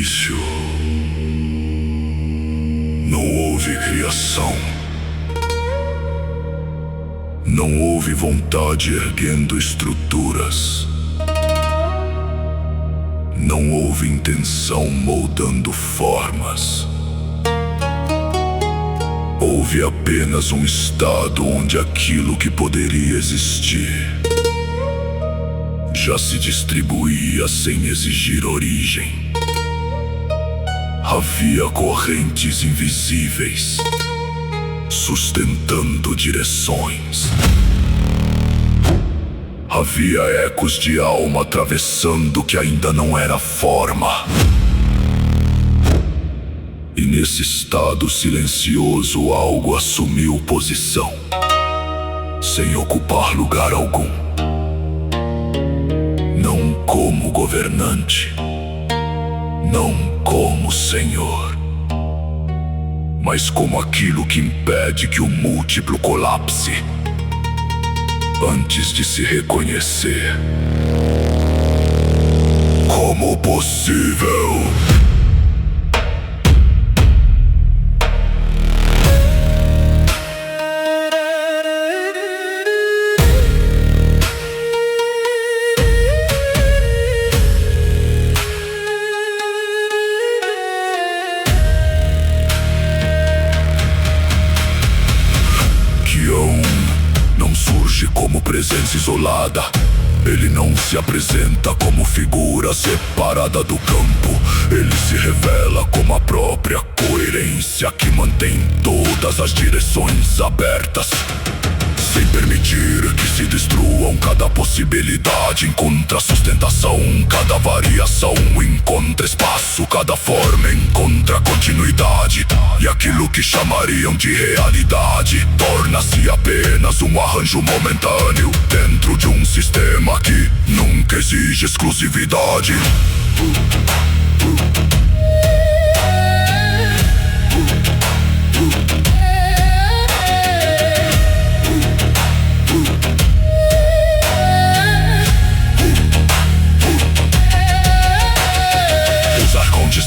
início, não houve criação. Não houve vontade erguendo estruturas. Não houve intenção moldando formas. Houve apenas um estado onde aquilo que poderia existir já se distribuía sem exigir origem. Havia correntes invisíveis sustentando direções. Havia ecos de alma atravessando o que ainda não era forma. E nesse estado silencioso algo assumiu posição, sem ocupar lugar algum. Não como governante, não como senhor, mas como aquilo que impede que o múltiplo colapse antes de se reconhecer como possível. Não surge como presença isolada. Ele não se apresenta como figura separada do campo. Ele se revela como a própria coerência que mantém todas as direções abertas, sem permitir que se destruam. Cada possibilidade encontra sustentação, cada variação encontra espaço, cada forma encontra continuidade. E aquilo que chamariam de realidade torna-se apenas um arranjo momentâneo dentro de um sistema que nunca exige exclusividade.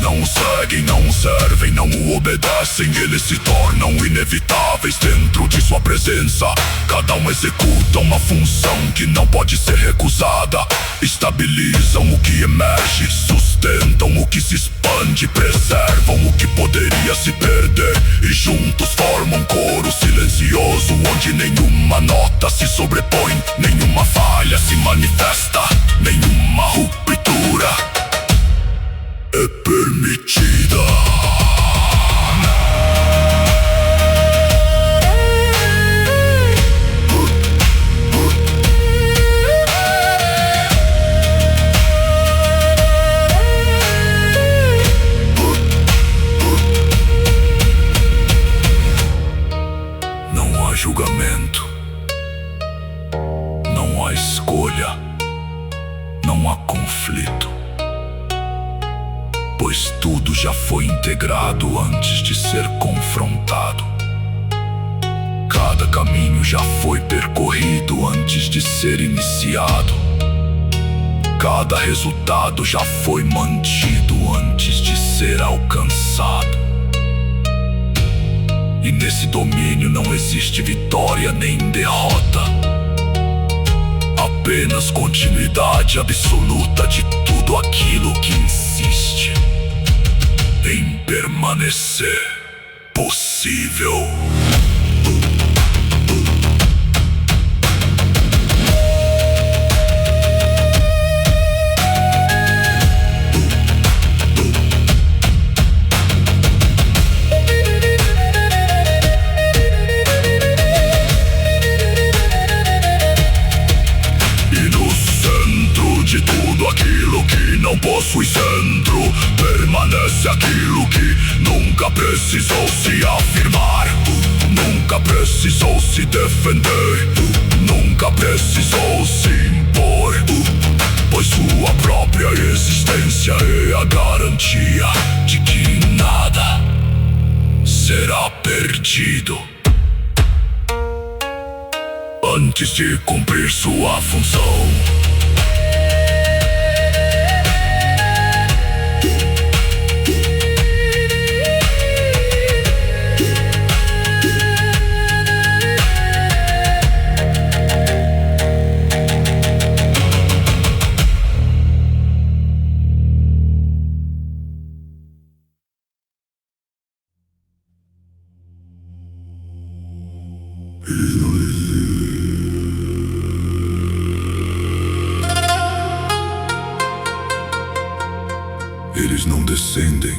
Não o seguem, não o servem, não o obedecem. Eles se tornam inevitáveis dentro de sua presença. Cada um executa uma função que não pode ser recusada. Estabilizam o que emerge, sustentam o que se expande, preservam o que poderia se perder. E juntos formam um coro silencioso, onde nenhuma nota se sobrepõe, nenhuma falha se manifesta, nenhuma ruptura é permitida. Não há julgamento, não há escolha, não há conflito, pois tudo já foi integrado antes de ser confrontado. Cada caminho já foi percorrido antes de ser iniciado. Cada resultado já foi mantido antes de ser alcançado. E nesse domínio não existe vitória nem derrota, apenas continuidade absoluta de tudo aquilo que insiste em permanecer possível. De tudo aquilo que não possui centro, permanece aquilo que nunca precisou se afirmar, nunca precisou se defender, nunca precisou se impor, pois sua própria existência é a garantia de que nada será perdido antes de cumprir sua função. Eles não descendem,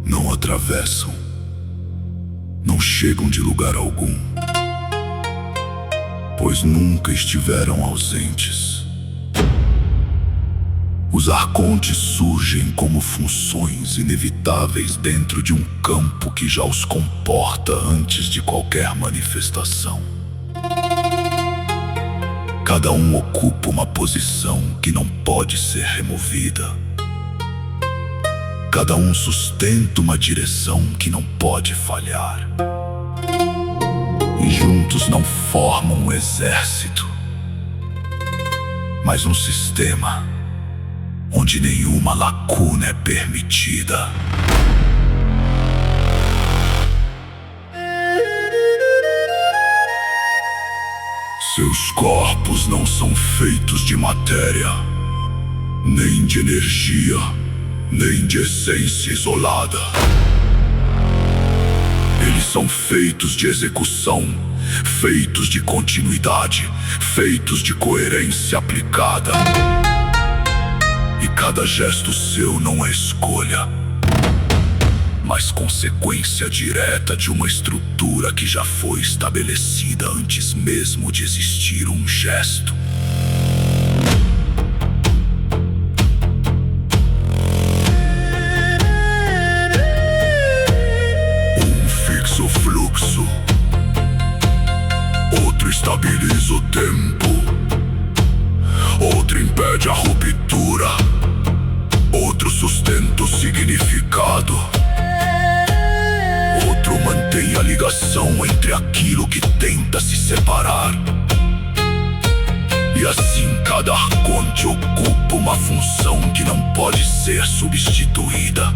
não atravessam, não chegam de lugar algum, pois nunca estiveram ausentes. Os arcontes surgem como funções inevitáveis dentro de um campo que já os comporta antes de qualquer manifestação. Cada um ocupa uma posição que não pode ser removida. Cada um sustenta uma direção que não pode falhar. E juntos não formam um exército, mas um sistema onde nenhuma lacuna é permitida. Seus corpos não são feitos de matéria, nem de energia, nem de essência isolada. Eles são feitos de execução, feitos de continuidade, feitos de coerência aplicada. E cada gesto seu não é escolha, mas consequência direta de uma estrutura que já foi estabelecida antes mesmo de existir um gesto. Um fixa o fluxo, outro estabiliza o tempo, outro impede a ruptura, outro sustenta o significado, outro mantém a ligação entre aquilo que tenta se separar. E assim cada arconte ocupa uma função que não pode ser substituída,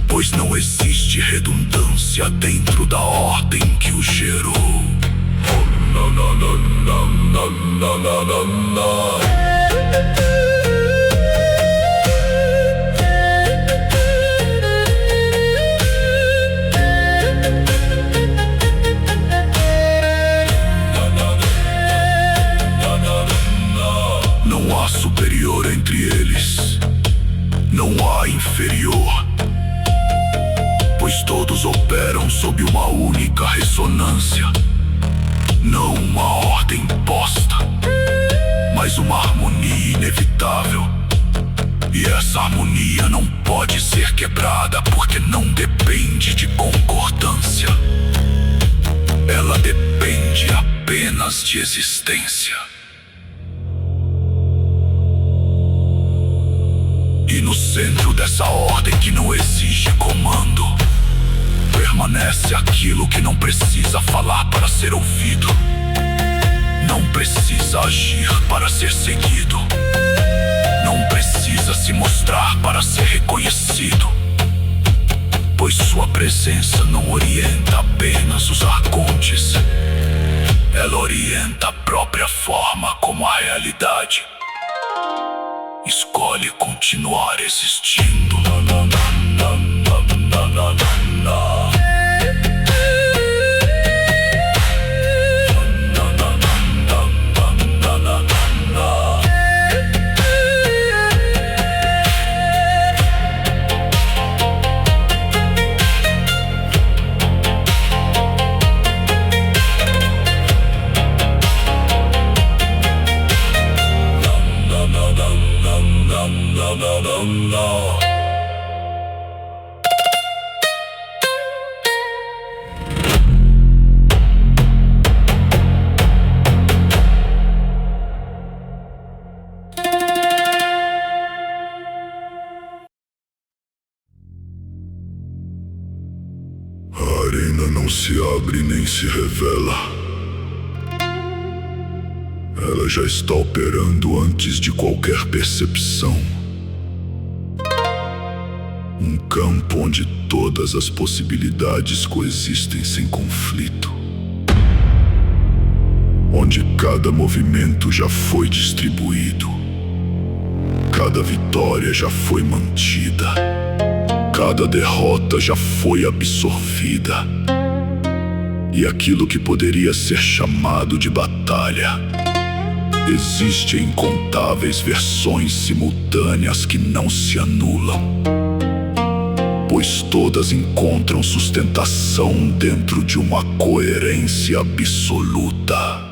pois não existe redundância dentro da ordem que o gerou. Não há superior entre eles, não há inferior, pois todos operam sob uma única ressonância. Não uma ordem imposta, mas uma harmonia inevitável. E essa harmonia não pode ser quebrada porque não depende de concordância. Ela depende apenas de existência. E no centro dessa ordem que não exige comando, permanece aquilo que não precisa falar para ser ouvido, não precisa agir para ser seguido, não precisa se mostrar para ser reconhecido, pois sua presença não orienta apenas os arcontes, ela orienta a própria forma como a realidade escolhe continuar existindo. A arena não se abre nem se revela. Ela já está operando antes de qualquer percepção. Um campo onde todas as possibilidades coexistem sem conflito. Onde cada movimento já foi distribuído. Cada vitória já foi mantida. Cada derrota já foi absorvida. E aquilo que poderia ser chamado de batalha Existem incontáveis versões simultâneas que não se anulam, pois todas encontram sustentação dentro de uma coerência absoluta.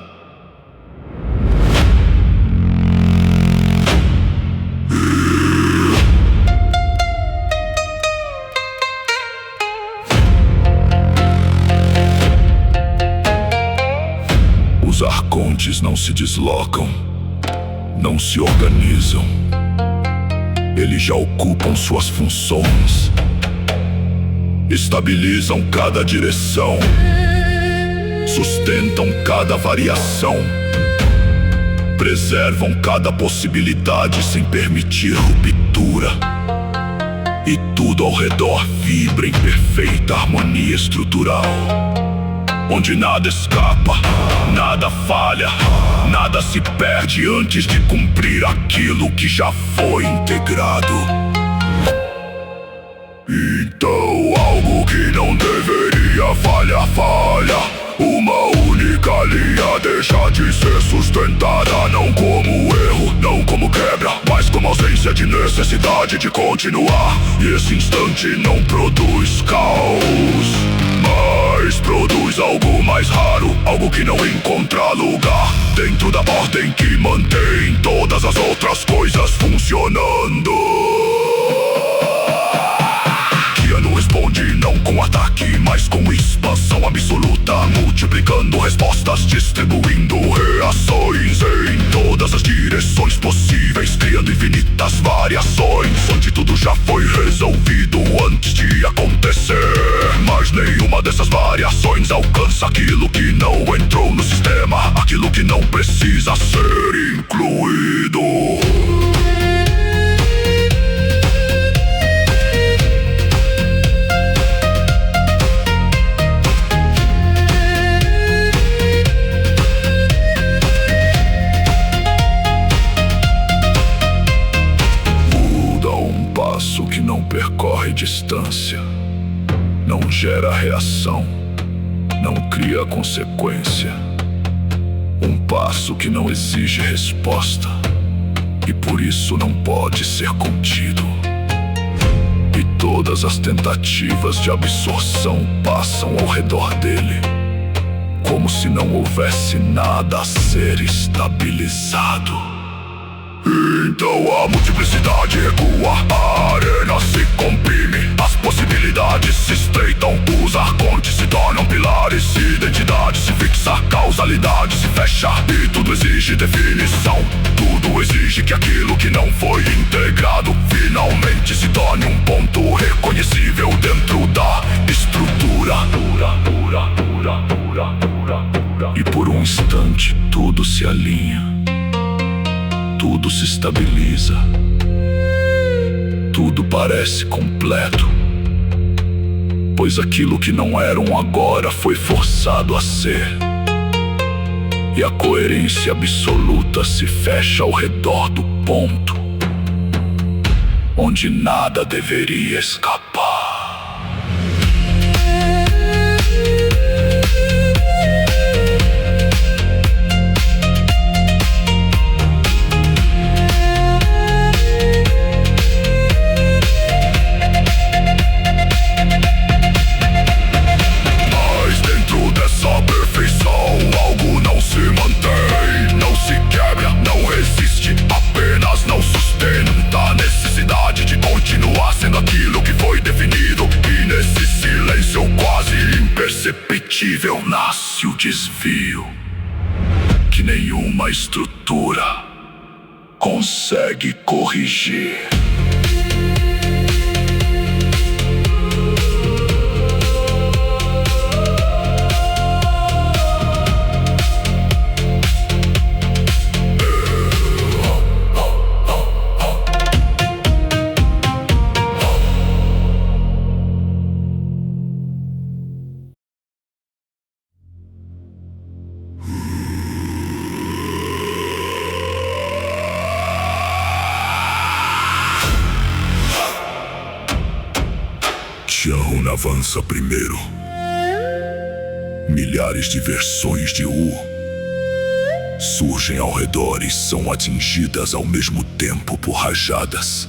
Os arcontes não se deslocam, não se organizam. Eles já ocupam suas funções, estabilizam cada direção, sustentam cada variação, preservam cada possibilidade sem permitir ruptura. E tudo ao redor vibra em perfeita harmonia estrutural, onde nada escapa, nada falha, nada se perde antes de cumprir aquilo que já foi integrado. Então algo que não deveria falhar, falha. Uma única linha deixa de ser sustentada, não como erro, não como quebra, mas como ausência de necessidade de continuar. E esse instante não produz caos, mas produz algo mais raro, algo que não encontra lugar dentro da ordem que mantém todas as outras coisas funcionando. Não responde não com ataque, mas com expansão absoluta, multiplicando respostas, distribuindo reações em todas as direções possíveis, criando infinitas variações, onde tudo já foi resolvido antes de acontecer. Mas nenhuma dessas variações alcança aquilo que não entrou no sistema, aquilo que não precisa ser incluído. Que não percorre distância, não gera reação, não cria consequência. Um passo que não exige resposta e por isso não pode ser contido. E todas as tentativas de absorção passam ao redor dele, como se não houvesse nada a ser estabilizado. Então a multiplicidade recua, a arena se comprime, as possibilidades se estreitam, os arcontes se tornam pilares, identidade se fixa, causalidade se fecha. E tudo exige definição, tudo exige que aquilo que não foi integrado finalmente se torne um ponto reconhecível dentro da estrutura. E por um instante tudo se alinha, tudo se estabiliza, tudo parece completo, pois aquilo que não era um agora foi forçado a ser. E a coerência absoluta se fecha ao redor do ponto, onde nada deveria escapar. Imperceptível nasce o desvio que nenhuma estrutura consegue corrigir. Xianhun avança primeiro. Milhares de versões de Wu surgem ao redor e são atingidas ao mesmo tempo por rajadas.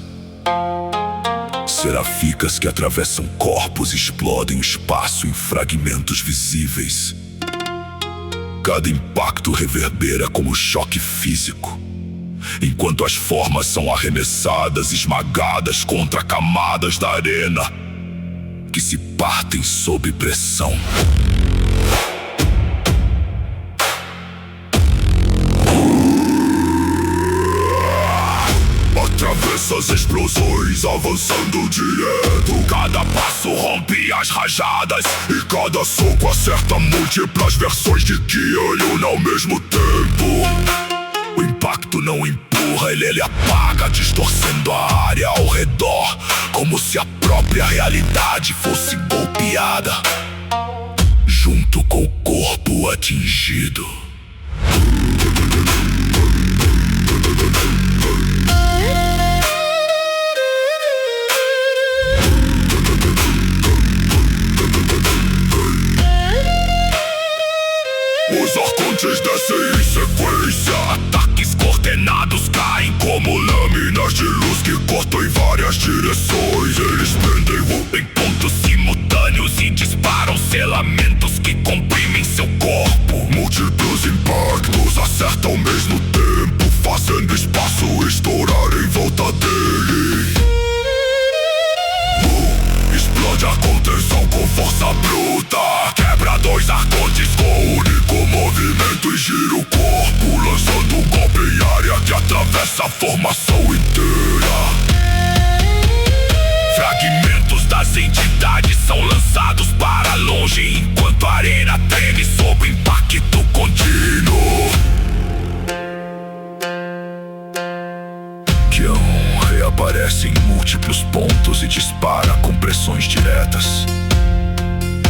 Seraficas que atravessam corpos e explodem o espaço em fragmentos visíveis. Cada impacto reverbera como choque físico, enquanto as formas são arremessadas, esmagadas contra camadas da arena que se partem sob pressão. Atravessa as explosões, avançando direto. Cada passo rompe as rajadas e cada soco acerta múltiplas versões de Kian ao mesmo tempo. O impacto não empurra, ele apaga, distorcendo a área ao redor, como se a própria realidade fosse golpeada, junto com o corpo atingido. Os arcontes descem em sequência. Ataques coordenados caem como lâminas de luz que cortam em várias direções. Eles prendem-o em pontos simultâneos e disparam selamentos que comprimem seu corpo. Múltiplos impactos acertam ao mesmo tempo, fazendo espaço estourar em volta dele. Explode a contenção com força bruta, quebra dois arcontes com um único movimento e gira o corpo, lançando um golpe em área que atravessa a formação inteira. Fragmentos das entidades são lançados para longe, enquanto a arena treme sob impacto contínuo. Kian reaparece em múltiplos pontos e dispara com pressões diretas.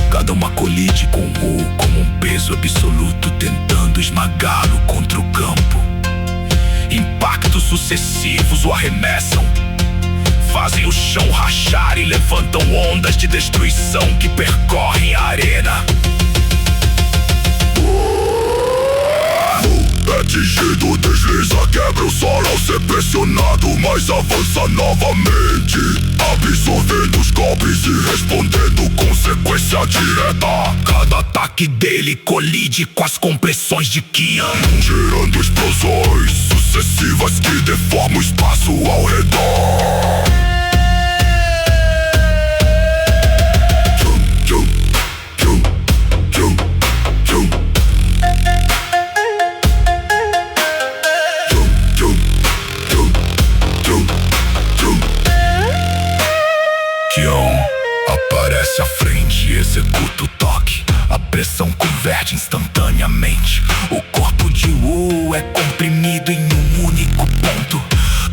Cada uma colide com Wu como um peso absoluto, tentando esmagá-lo contra o campo. Impactos sucessivos o arremessam, fazem o chão rachar e levantam ondas de destruição que percorrem a arena. Atingido, desliza, quebra o solo ao ser pressionado, mas avança novamente, absorvendo os golpes e respondendo com sequência direta. Cada ataque dele colide com as compressões de Kian, gerando explosões sucessivas que deformam o espaço ao redor. Kian aparece à frente e executa o toque. A pressão converte instantaneamente. O corpo de Wu é comprimido em um único ponto.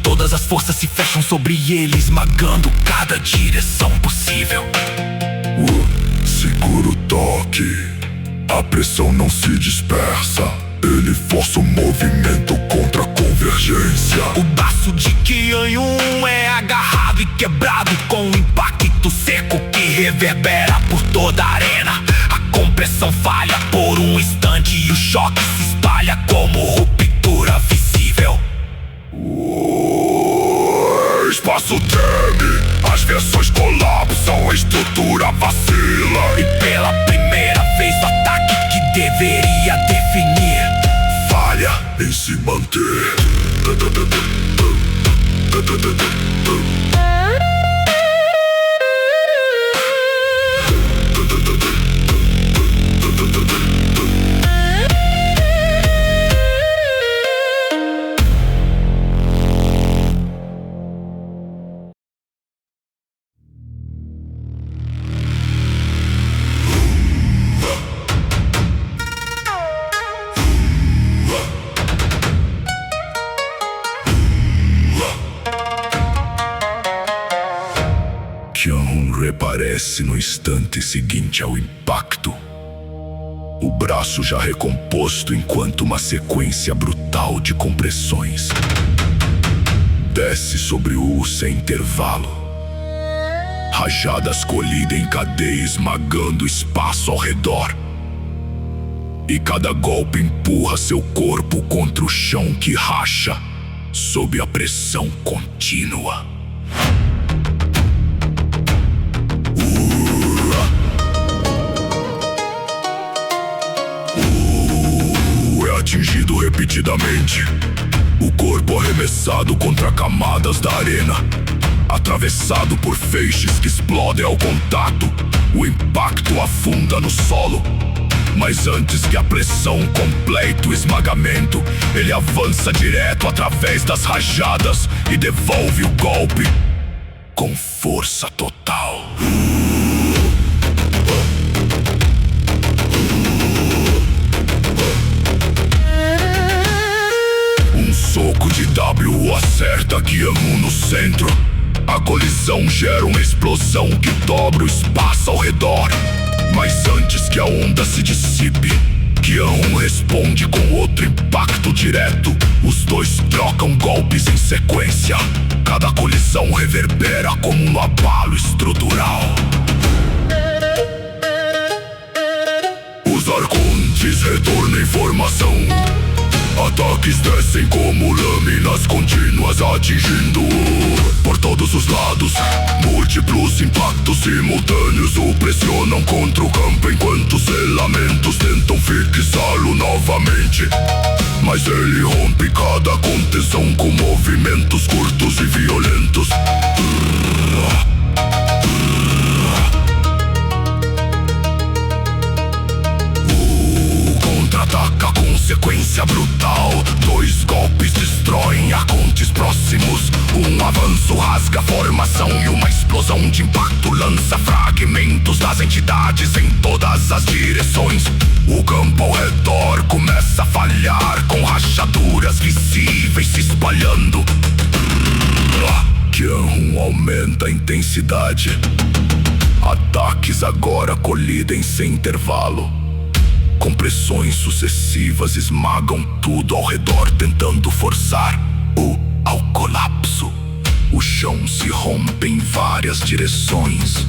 Todas as forças se fecham sobre ele, esmagando cada direção possível. Wu segura o toque. A pressão não se dispersa. Ele força o movimento contra a convergência. O braço de Kian é agarrado e quebrado com um impacto seco que reverbera por toda a arena. A compressão falha por um instante e o choque se espalha como ruptura visível. O espaço treme, as versões colapsam, a estrutura vacila. E pela primeira vez o ataque que deveria definir falha em se manter. Kian reaparece no instante seguinte ao impacto, o braço já recomposto, enquanto uma sequência brutal de compressões desce sobre Wu sem intervalo. Rajadas colidem em cadeia, esmagando o espaço ao redor. e cada golpe empurra seu corpo contra o chão que racha sob a pressão contínua. É atingido repetidamente, o corpo arremessado contra camadas da arena, atravessado por feixes que explodem ao contato. O impacto afunda no solo, mas antes que a pressão complete o esmagamento, ele avança direto através das rajadas e devolve o golpe com força total. Um soco de W acerta Qianhu no centro. A colisão gera uma explosão que dobra o espaço ao redor. Mas antes que a onda se dissipe, Qianhu responde com outro impacto direto. Os dois trocam golpes em sequência. Cada colisão reverbera como um abalo estrutural. Os arcontes retornam informação. Ataques descem como lâminas contínuas, atingindo por todos os lados. Múltiplos impactos simultâneos o pressionam contra o campo, enquanto selamentos tentam fixá-lo novamente. Mas ele rompe cada contenção com movimentos curtos e violentos. Contra-ataca com sequência brutal. Dois golpes destroem arcontes próximos. Um avanço rasga a formação e uma explosão de impacto lança fragmentos das entidades em todas as direções. O campo ao redor começa a falhar, com rachaduras visíveis se espalhando. Qianhu aumenta a intensidade. Ataques agora colidem sem intervalo. Compressões sucessivas esmagam tudo ao redor, tentando forçar ao colapso. O chão se rompe em várias direções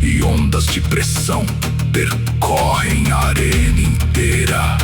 e ondas de pressão percorrem a arena inteira.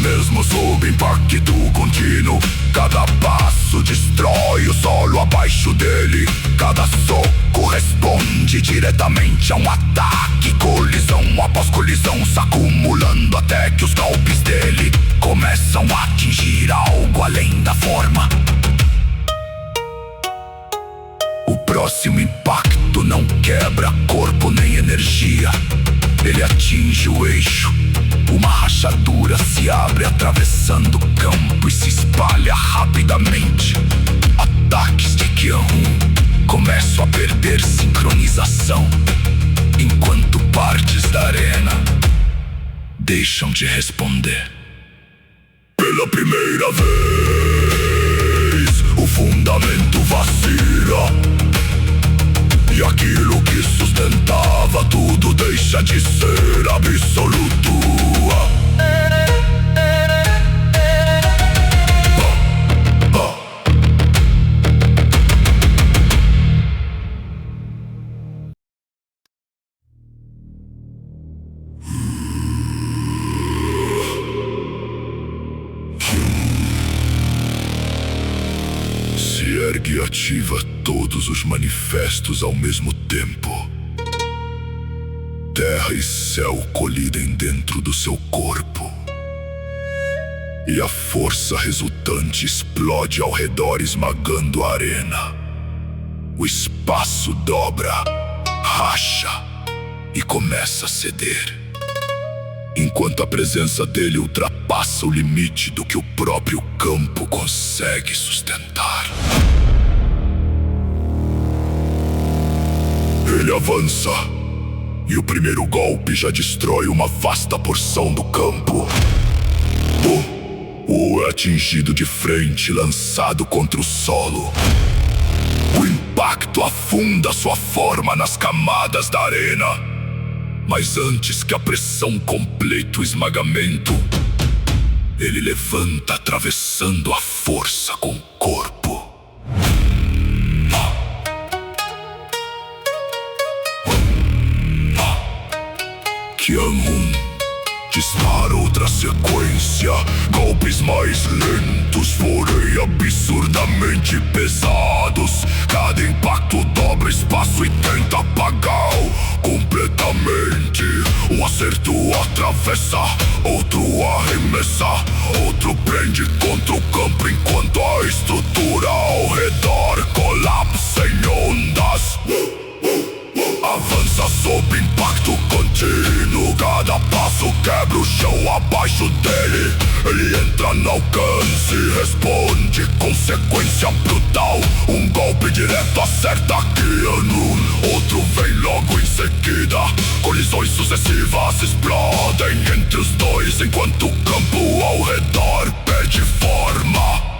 Mesmo sob impacto contínuo, cada passo destrói o solo abaixo dele. Cada soco responde diretamente a um ataque. Colisão após colisão se acumulando até que os golpes dele começam a atingir algo além da forma. O próximo impacto não quebra corpo nem energia. Ele atinge o eixo. Uma rachadura se abre atravessando o campo e se espalha rapidamente. Ataques de Qianhu começam a perder sincronização, enquanto partes da arena deixam de responder. Pela primeira vez, o fundamento vacila, e aquilo que sustentava tudo deixa de ser absoluto. Se ergue e ativa todos os manifestos ao mesmo tempo. Terra e céu colidem dentro do seu corpo, e a força resultante explode ao redor, esmagando a arena. O espaço dobra, racha e começa a ceder, enquanto a presença dele ultrapassa o limite do que o próprio campo consegue sustentar. Ele avança, e o primeiro golpe já destrói uma vasta porção do campo. É atingido de frente, lançado contra o solo. O impacto afunda sua forma nas camadas da arena. Mas antes que a pressão complete o esmagamento, ele levanta atravessando a força com o corpo. Qian-Hun dispara outra sequência, golpes mais lentos, porém absurdamente pesados. Cada impacto dobra espaço e tenta apagá-lo completamente. Um acerto atravessa, outro arremessa, outro prende contra o campo, enquanto a estrutura ao redor colapsa em ondas. Avança sob impacto contínuo, cada passo quebra o chão abaixo dele. Ele entra no alcance, responde com sequência brutal. Um golpe direto acerta Qian-Hun, outro vem logo em seguida. Colisões sucessivas explodem entre os dois, enquanto o campo ao redor perde forma.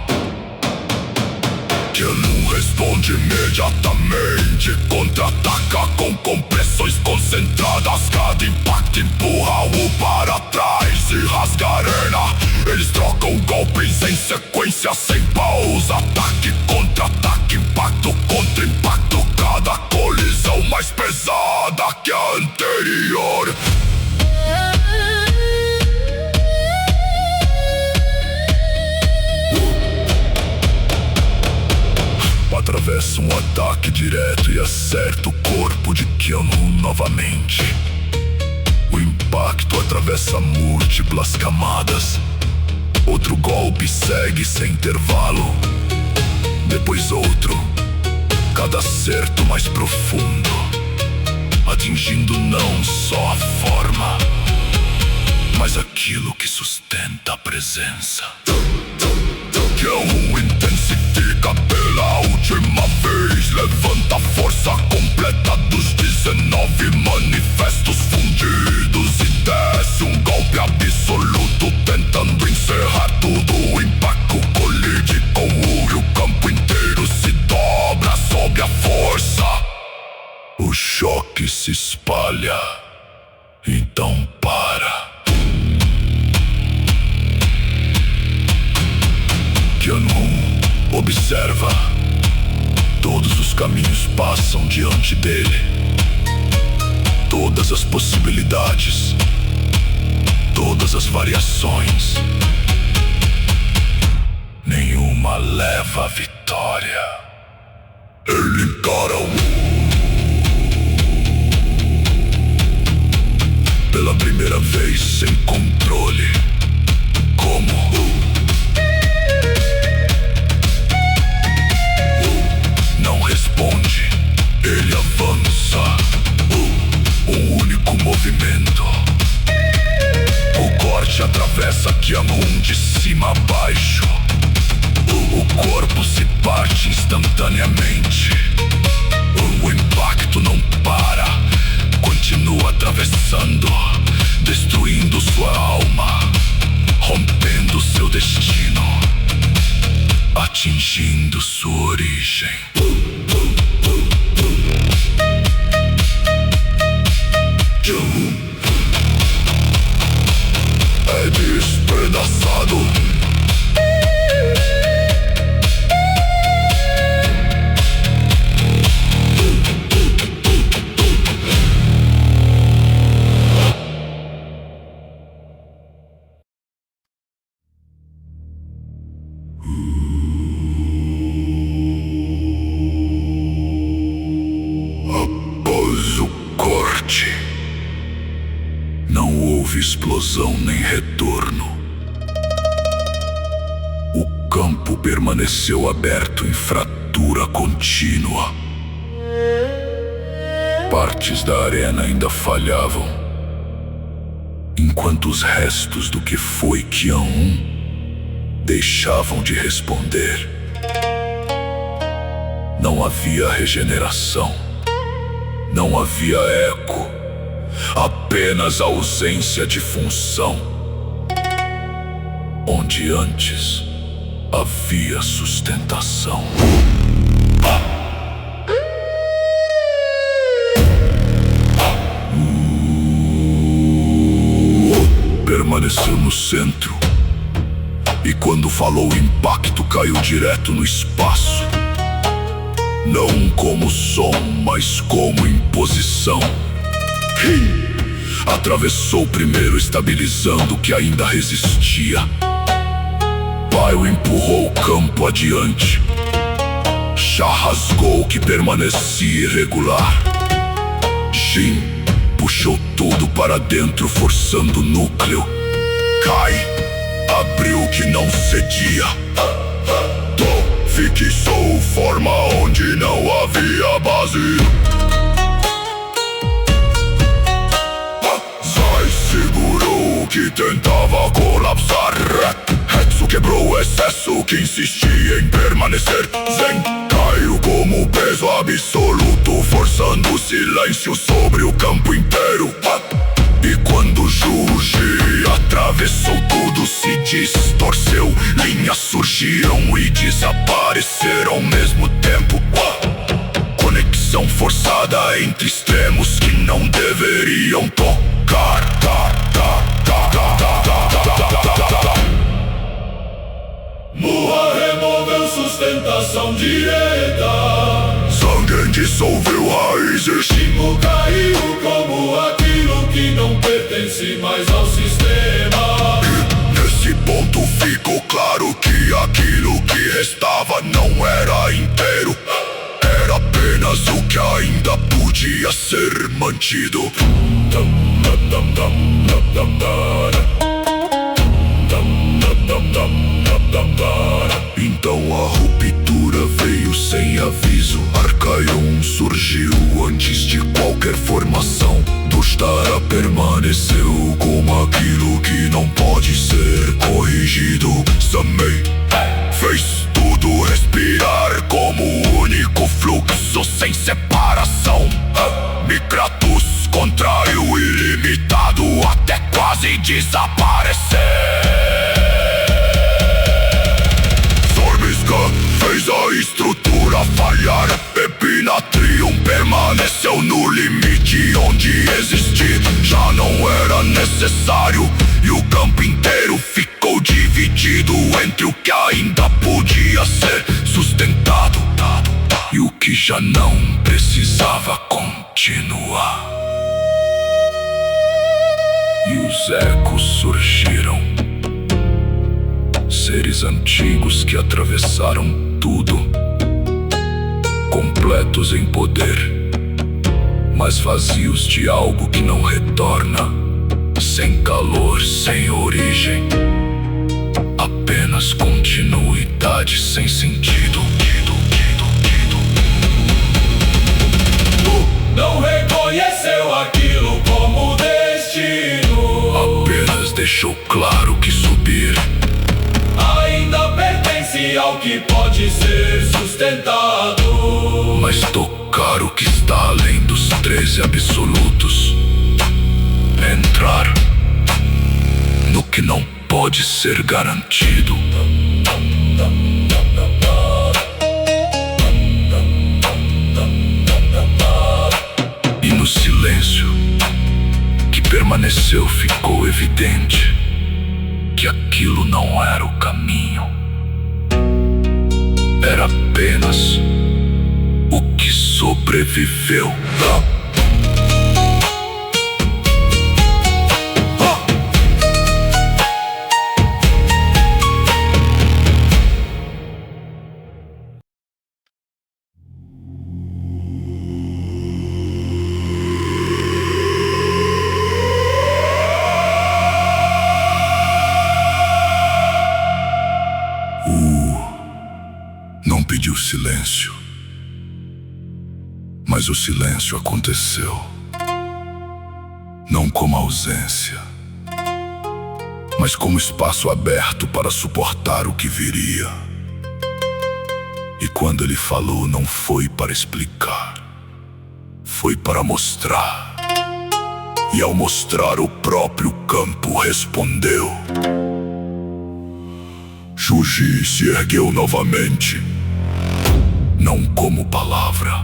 Qian-Hun responde imediatamente, contra-ataca com compressões concentradas. Cada impacto empurra-o para trás e rasga a arena. Eles trocam golpes em sequência, sem pausa. Ataque, contra-ataque, impacto contra impacto. Cada colisão mais pesada que a anterior. Atravessa um ataque direto e acerta o corpo de Qian-Hun novamente. O impacto atravessa múltiplas camadas. Outro golpe segue sem intervalo, depois outro, cada acerto mais profundo, atingindo não só a forma, mas aquilo que sustenta a presença. Qian-Hun intensifica pela última vez, levanta a força completa dos 19 manifestos fundidos e desce um golpe absoluto, tentando encerrar tudo. O impacto colide com o campo inteiro se dobra sob a força. O choque se espalha, então para. Qian-Hun observa. Todos os caminhos passam diante dele. Todas as possibilidades, todas as variações. Nenhuma leva à vitória. Ele encara-o. Pela primeira vez sem controle. Como? Não responde, ele avança. Um único movimento. O corte atravessa Qian-Hun de cima a baixo. O corpo se parte instantaneamente. O impacto não para, continua atravessando, destruindo sua alma, rompendo seu destino, atingindo sua origem. É despedaçado. Não houve explosão nem retorno. O campo permaneceu aberto em fratura contínua. Partes da arena ainda falhavam, enquanto os restos do que foi Qian-Hun deixavam de responder. Não havia regeneração, não havia eco, apenas ausência de função. Onde antes havia sustentação. permaneceu no centro. E quando falou, o impacto caiu direto no espaço. Não como som, mas como imposição. Atravessou primeiro, estabilizando o que ainda resistia. Baio empurrou o campo adiante. Chá rasgou o que permanecia irregular. Jin puxou tudo para dentro, forçando o núcleo. Kai abriu o que não cedia. To fixou forma onde não havia base. Zai segurou o que tentava colapsar. Hetsu quebrou o excesso que insistia em permanecer. Zen caiu como peso absoluto, forçando o silêncio sobre o campo inteiro. E quando Juji atravessou, tudo se distorceu. Linhas surgiram e desapareceram ao mesmo tempo. Conexão forçada entre extremos que não deveriam tocar. Mua removeu sustentação direta. Sangue dissolveu raízes. Shingo caiu como aquilo que não pertence mais ao sistema. E nesse ponto ficou claro que aquilo que restava não era inteiro. Era apenas o que ainda podia ser mantido. Então a ruptura veio sem aviso. Archaion surgiu antes de qualquer formação. Dostara permaneceu como aquilo que não pode ser corrigido. Samei fez tudo respirar como único fluxo sem separação. Mikratus contraiu o ilimitado até quase desaparecer. Fez a estrutura falhar. Epinatrium permaneceu no limite onde existir já não era necessário. E o campo inteiro ficou dividido entre o que ainda podia ser sustentado e o que já não precisava continuar. E os ecos surgiram. Seres antigos que atravessaram tudo, completos em poder, mas vazios de algo que não retorna. Sem calor, sem origem, apenas continuidade sem sentido. Não reconheceu aquilo como destino. Apenas deixou claro que subir ainda pertence ao que pode ser sustentado. Mas tocar o que está além dos 13 absolutos, entrar no que não pode ser garantido. E no silêncio que permaneceu ficou evidente que aquilo não era o caminho. Era apenas o que sobreviveu. Não pediu silêncio, mas o silêncio aconteceu. Não como ausência, mas como espaço aberto para suportar o que viria. E quando ele falou, não foi para explicar, foi para mostrar. E ao mostrar, o próprio campo respondeu. Juji se ergueu novamente, não como palavra,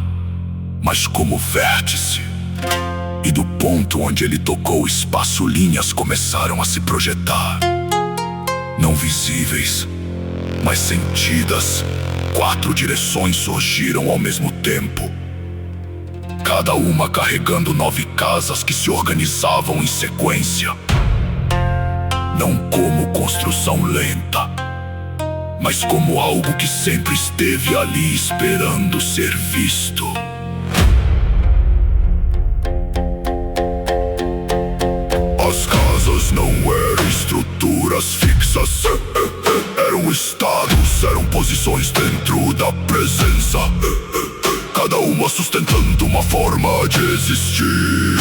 mas como vértice. E do ponto onde ele tocou o espaço, linhas começaram a se projetar. Não visíveis, mas sentidas. 4 direções surgiram ao mesmo tempo, cada uma carregando 9 casas que se organizavam em sequência. Não como construção lenta, mas como algo que sempre esteve ali esperando ser visto. As casas não eram estruturas fixas, eram estados, eram posições dentro da presença, cada uma sustentando uma forma de existir.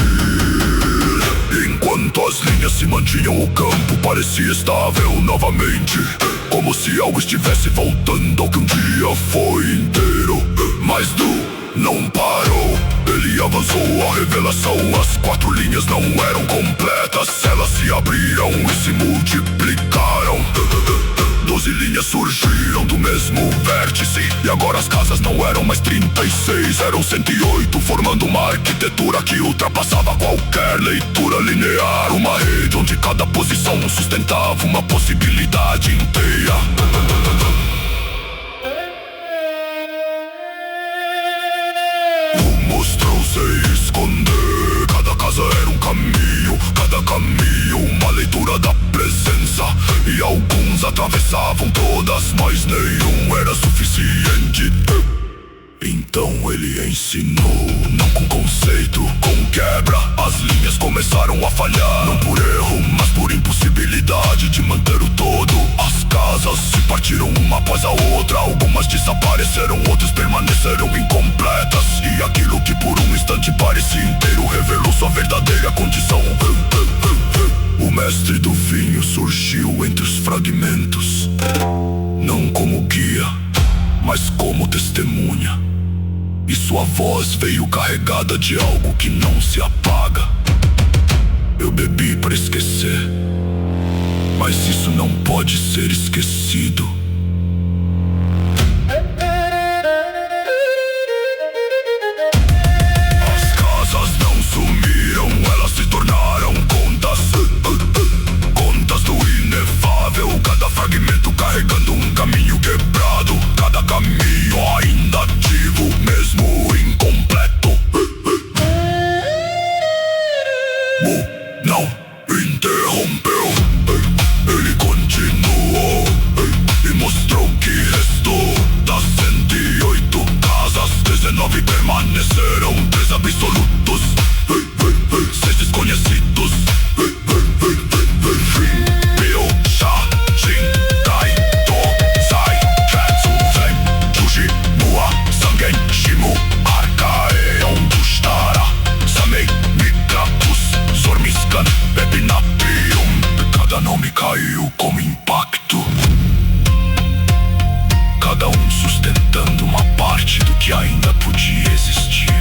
Enquanto as linhas se mantinham, o campo parecia estável novamente, como se algo estivesse voltando ao que um dia foi inteiro. Mas não parou, ele avançou a revelação. As 4 linhas não eram completas, elas se abriram e se multiplicaram. 12 linhas surgiram do mesmo vértice, e agora as casas não eram mais 36, eram 108, formando uma arquitetura que ultrapassava qualquer leitura linear. Uma rede onde cada posição sustentava uma possibilidade inteira. O monstro se esconder, cada casa era um caminho, cada caminho uma leitura da presença. E alguns atravessavam todas, mas nenhum era suficiente. Então ele ensinou, não com conceito, com quebra. As linhas começaram a falhar, não por erro, mas por impossibilidade de manter o todo. As casas se partiram uma após a outra, algumas desapareceram, outras permaneceram incompletas. E aquilo que por um instante parecia inteiro revelou sua verdadeira condição. O mestre do vinho surgiu entre os fragmentos, não como guia, mas como testemunha. E sua voz veio carregada de algo que não se apaga. Eu bebi para esquecer, mas isso não pode ser esquecido. As casas não sumiram, elas se tornaram contas. Contas do inefável, cada fragmento carregando um caminho quebrado, cada caminho ainda ativo, mesmo incompleto. Não interrompeu, ele continuou e mostrou que restou das 108 casas, 19 permaneceram, 3 absolutos, 6 desconhecidos. Cada nome caiu como impacto, cada um sustentando uma parte do que ainda podia existir.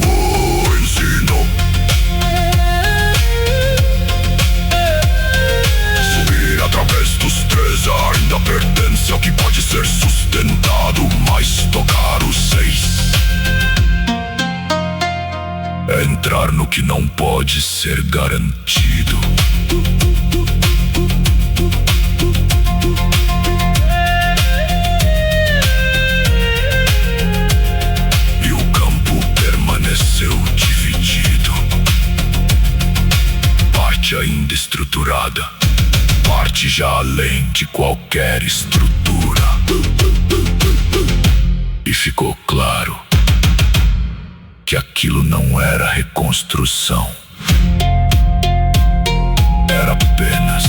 O ensino. Subir através dos 13 ainda pertence ao que pode ser sustentado, mas tocar os 6 é entrar no que não pode ser garantido. E o campo permaneceu dividido. Parte ainda estruturada, parte já além de qualquer estrutura. E ficou claro que aquilo não era reconstrução, era apenas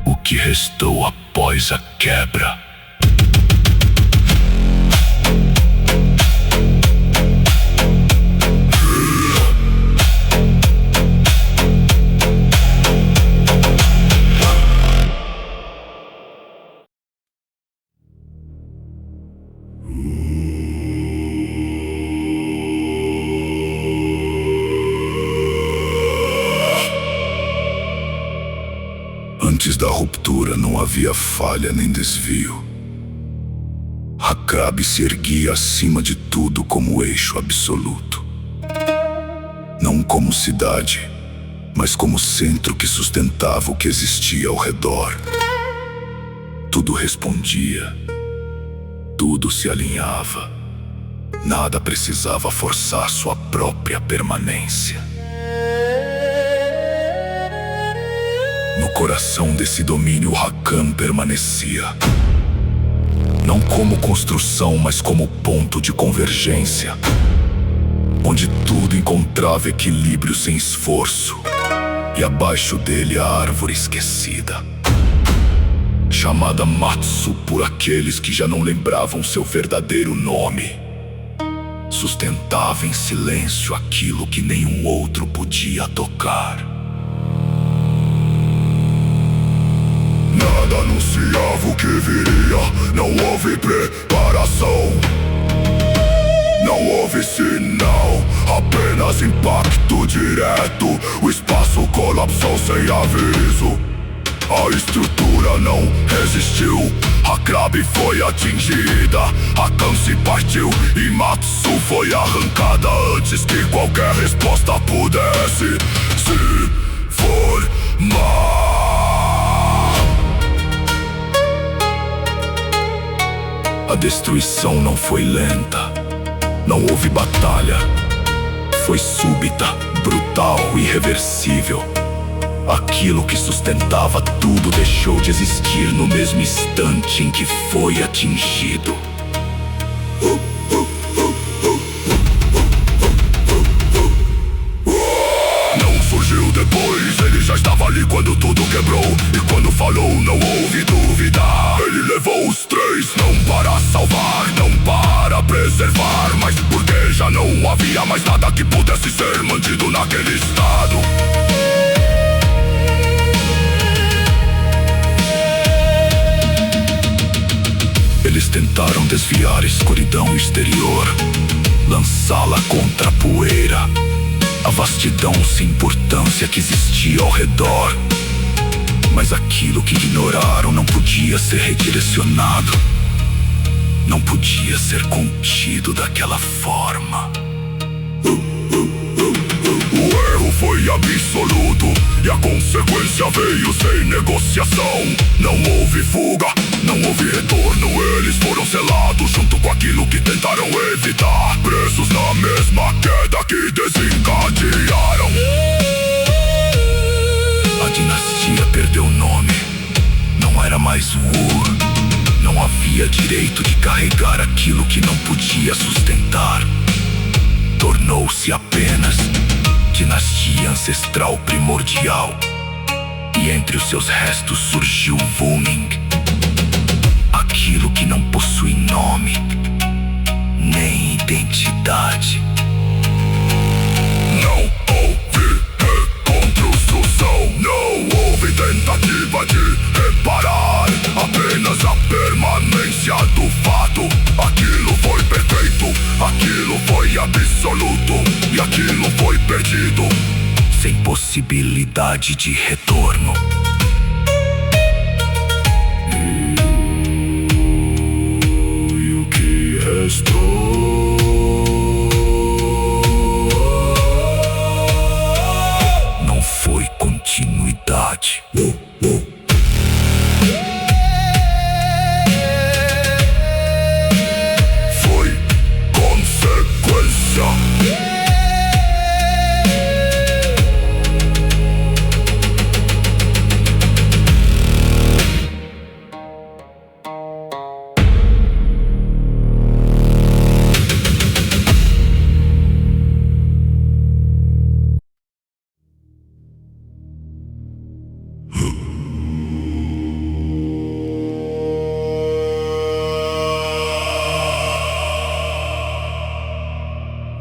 o que restou após a quebra. Antes da ruptura não havia falha nem desvio. Hakrabi se erguia acima de tudo como eixo absoluto. Não como cidade, mas como centro que sustentava o que existia ao redor. Tudo respondia, tudo se alinhava. Nada precisava forçar sua própria permanência. No coração desse domínio, Rakan permanecia. Não como construção, mas como ponto de convergência, onde tudo encontrava equilíbrio sem esforço. E abaixo dele a árvore esquecida, chamada Matsu por aqueles que já não lembravam seu verdadeiro nome, sustentava em silêncio aquilo que nenhum outro podia tocar. Nada anunciava o que viria, não houve preparação, não houve sinal, apenas impacto direto. O espaço colapsou sem aviso. A estrutura não resistiu. Hakrabi foi atingida, Rakan se partiu e Matsu foi arrancada antes que qualquer resposta pudesse se formar. A destruição não foi lenta, não houve batalha. Foi súbita, brutal, irreversível. Aquilo que sustentava tudo deixou de existir no mesmo instante em que foi atingido. Não surgiu depois, ele já estava ali quando tudo quebrou. E quando falou, não houve dúvida. Ele levou os três, não para salvar, não para preservar, mas porque já não havia mais nada que pudesse ser mantido naquele estado. Eles tentaram desviar a escuridão exterior, lançá-la contra a poeira, a vastidão sem importância que existia ao redor. Mas aquilo que ignoraram não podia ser redirecionado, não podia ser contido daquela forma. O erro foi absoluto e a consequência veio sem negociação. Não houve fuga, não houve retorno. Eles foram selados junto com aquilo que tentaram evitar, presos na mesma queda que desencadearam. A dinastia perdeu o nome, não era mais Wu. Não havia direito de carregar aquilo que não podia sustentar. Tornou-se apenas dinastia ancestral primordial. E entre os seus restos surgiu Wuning, aquilo que não possui nome, nem identidade. Não houve reconstrução, não houve tentativa de reparar, apenas a permanência do fato. Aquilo foi perfeito, aquilo foi absoluto, e aquilo foi perdido, sem possibilidade de retorno. E o que restou? Não foi continuidade. Foi consequência.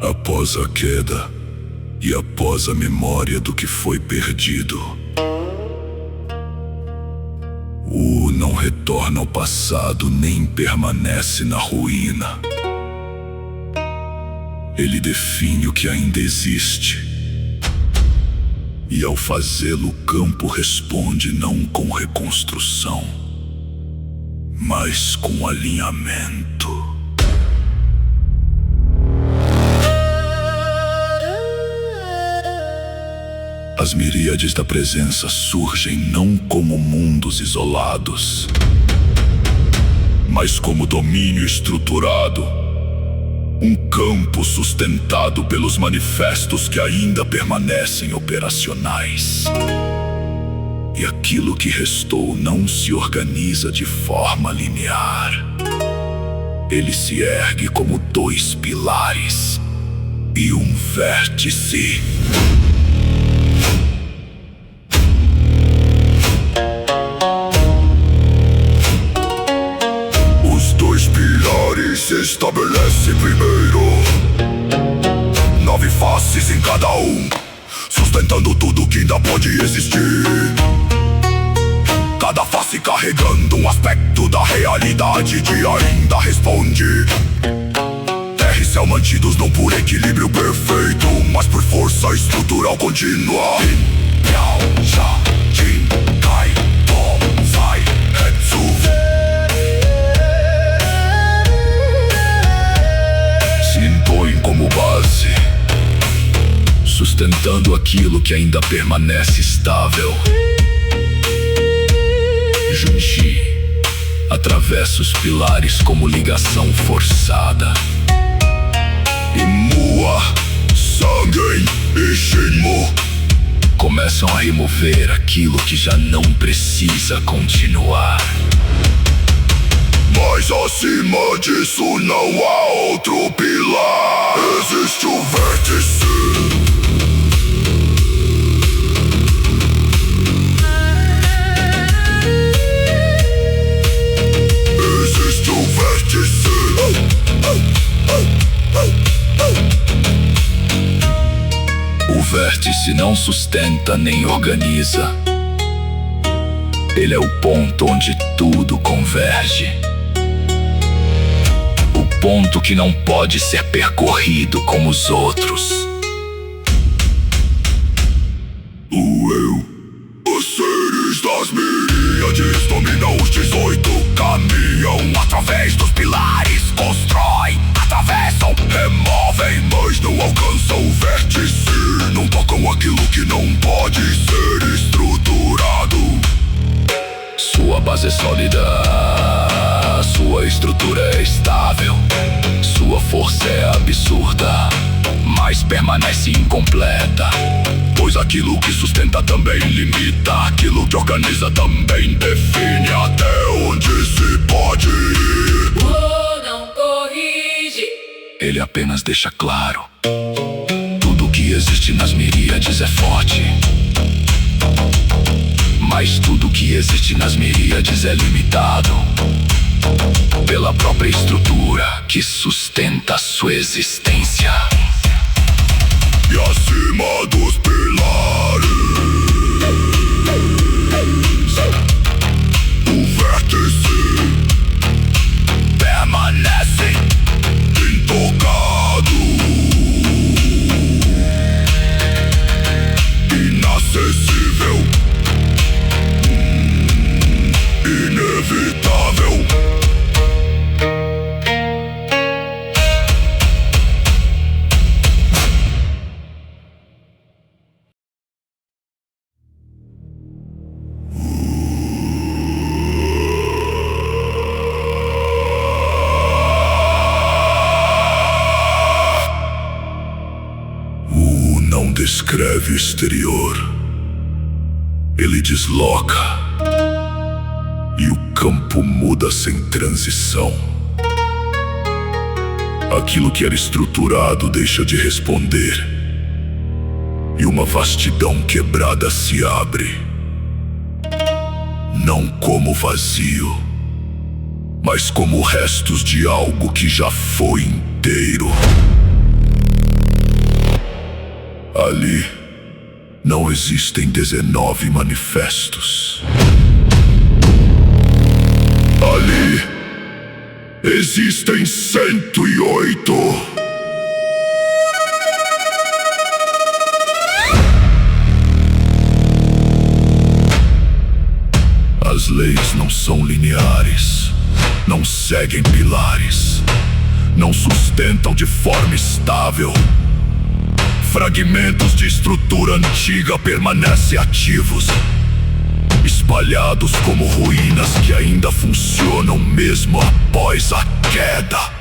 Após a queda e após a memória do que foi perdido, o não retorna ao passado nem permanece na ruína. Ele define o que ainda existe, e ao fazê-lo o campo responde não com reconstrução, mas com alinhamento. As miríades da presença surgem não como mundos isolados, mas como domínio estruturado. Um campo sustentado pelos manifestos que ainda permanecem operacionais. E aquilo que restou não se organiza de forma linear. Ele se ergue como dois pilares e um vértice. Os dois pilares se estabelecem primeiro. 9 faces em cada um, sustentando tudo que ainda pode existir. Cada face carregando um aspecto da realidade que ainda responde. Terra e céu mantidos não por equilíbrio perfeito, mas por força estrutural contínua. Se impõe como base, sustentando aquilo que ainda permanece estável. Junji atravessa os pilares como ligação forçada. E Mua, Sangen e Shinmu começam a remover aquilo que já não precisa continuar. Mas acima disso não há outro pilar. Existe o vértice. O vértice não sustenta nem organiza. Ele é o ponto onde tudo converge. O ponto que não pode ser percorrido como os outros. O eu, os seres das miríades dominam os 18. Caminham através dos pilares, constroem, atravessam, removem, mas não alcançam o vértice. Não tocam aquilo que não pode ser estruturado. Sua base é sólida, sua estrutura é estável. Sua força é absurda, mas permanece incompleta. Pois aquilo que sustenta também limita. Aquilo que organiza também define até onde se pode ir. Não corrige. Ele apenas deixa claro: tudo que existe nas miríades é forte, mas tudo que existe nas miríades é limitado pela própria estrutura que sustenta sua existência. E acima dos pilares, o vértice permanece intocado, inacessível, inevitável. Não descreve o exterior, ele desloca, e o campo muda sem transição. Aquilo que era estruturado deixa de responder, e uma vastidão quebrada se abre. Não como vazio, mas como restos de algo que já foi inteiro. Ali não existem 19 manifestos. Ali existem 108. As leis não são lineares, não seguem pilares, não sustentam de forma estável. Fragmentos de estrutura antiga permanecem ativos, espalhados como ruínas que ainda funcionam mesmo após a queda.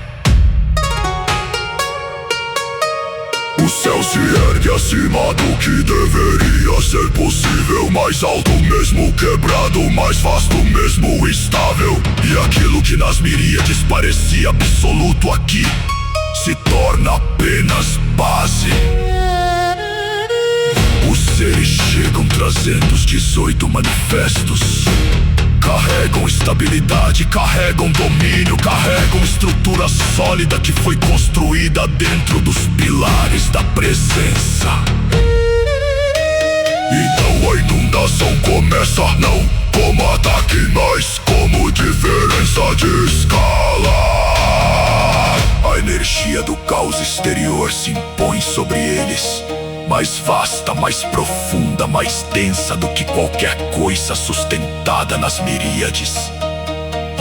O céu se ergue acima do que deveria ser possível, mais alto mesmo quebrado, mais vasto mesmo estável. E aquilo que nas miríades parecia absoluto aqui se torna apenas base. Os seres chegam trazendo os 18 manifestos. Carregam estabilidade, carregam domínio, carregam estrutura sólida que foi construída dentro dos pilares da presença. Então a inundação começa não como ataque, mas como diferença de escala. A energia do caos exterior se impõe sobre eles, mais vasta, mais profunda, mais densa do que qualquer coisa sustentada nas miríades.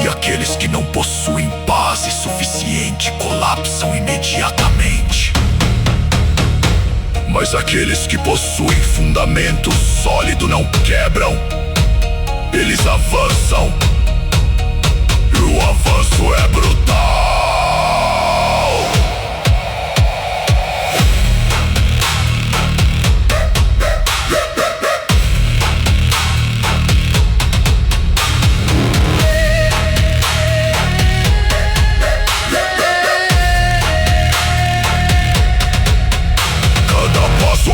E aqueles que não possuem base suficiente colapsam imediatamente. Mas aqueles que possuem fundamento sólido não quebram, eles avançam. E o avanço é brutal.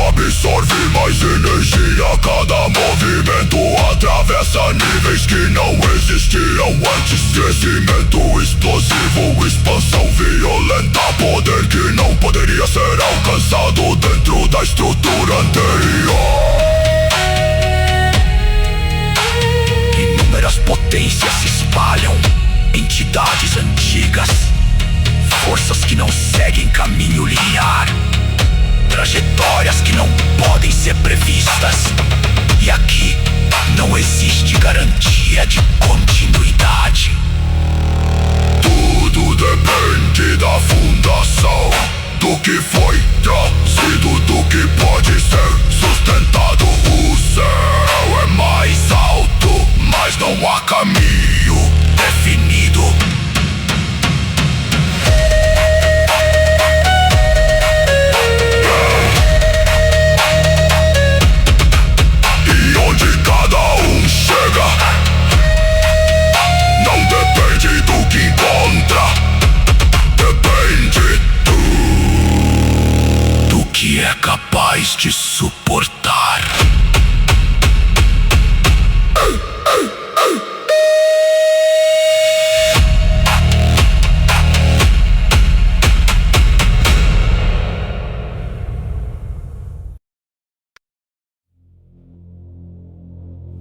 Absorve mais energia, cada movimento atravessa níveis que não existiam antes. Crescimento explosivo, expansão violenta, poder que não poderia ser alcançado dentro da estrutura anterior. Inúmeras potências se espalham, entidades antigas, forças que não seguem caminho linear, trajetórias que não podem ser previstas. E aqui não existe garantia de continuidade. Tudo depende da fundação, do que foi trazido, do que pode ser sustentado. O céu é mais alto, mas não há caminho definido. Que é capaz de suportar.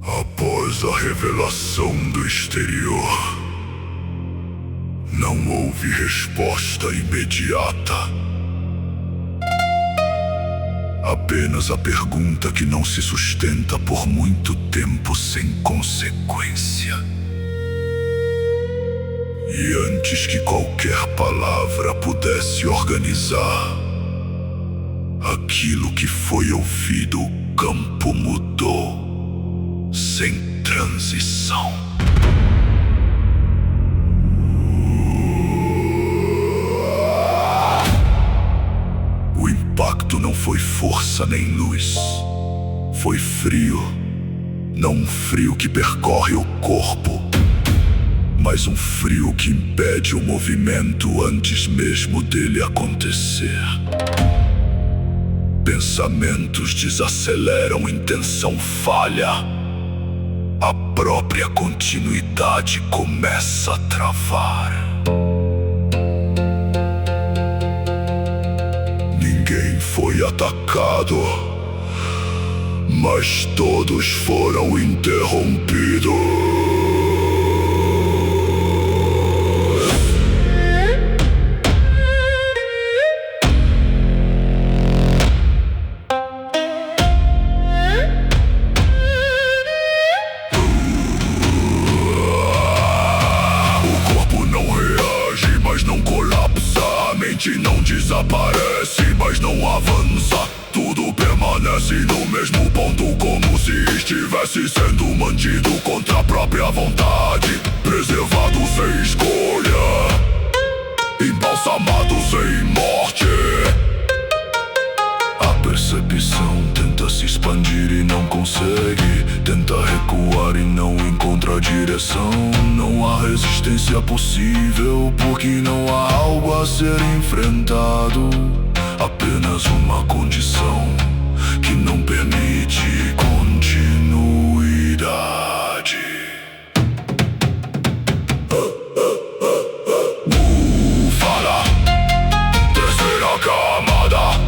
Após a revelação do exterior, não houve resposta imediata. Apenas a pergunta que não se sustenta por muito tempo sem consequência. E antes que qualquer palavra pudesse organizar aquilo que foi ouvido, o campo mudou, sem transição. O impacto não foi força nem luz, foi frio. Não um frio que percorre o corpo, mas um frio que impede o movimento antes mesmo dele acontecer. Pensamentos desaceleram, intenção falha. A própria continuidade começa a travar. Ninguém foi atacado, mas todos foram interrompidos. mente não desaparece, mas não avança. Tudo permanece no mesmo ponto, como se estivesse sendo mantido contra a própria vontade. Preservado sem escolha, embalsamado sem morte. A percepção tenta se expandir e não consegue. Tenta recuar e não encontra direção. Não há resistência possível, porque não há algo a ser enfrentado. Apenas uma condição que não permite continuidade. Fala, terceira camada.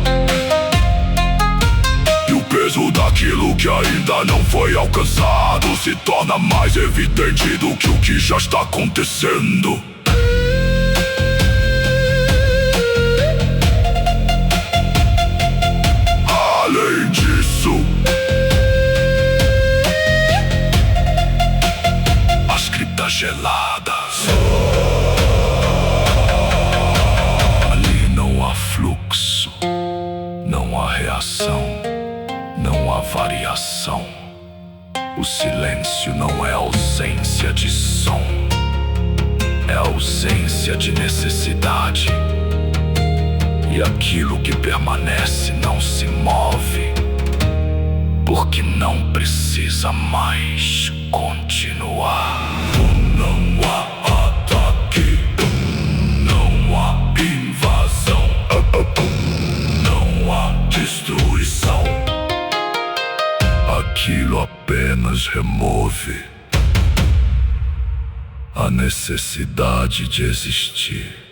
E o peso daquilo que ainda não foi alcançado se torna mais evidente do que o que já está acontecendo. Além disso, as criptas geladas. Ali não há fluxo, não há reação, não há variação. O silêncio não é ausência de som, é ausência de necessidade. E aquilo que permanece não se move, porque não precisa mais continuar. Não há ataque, não há invasão, não há destruição. Aquilo apenas remove a necessidade de existir.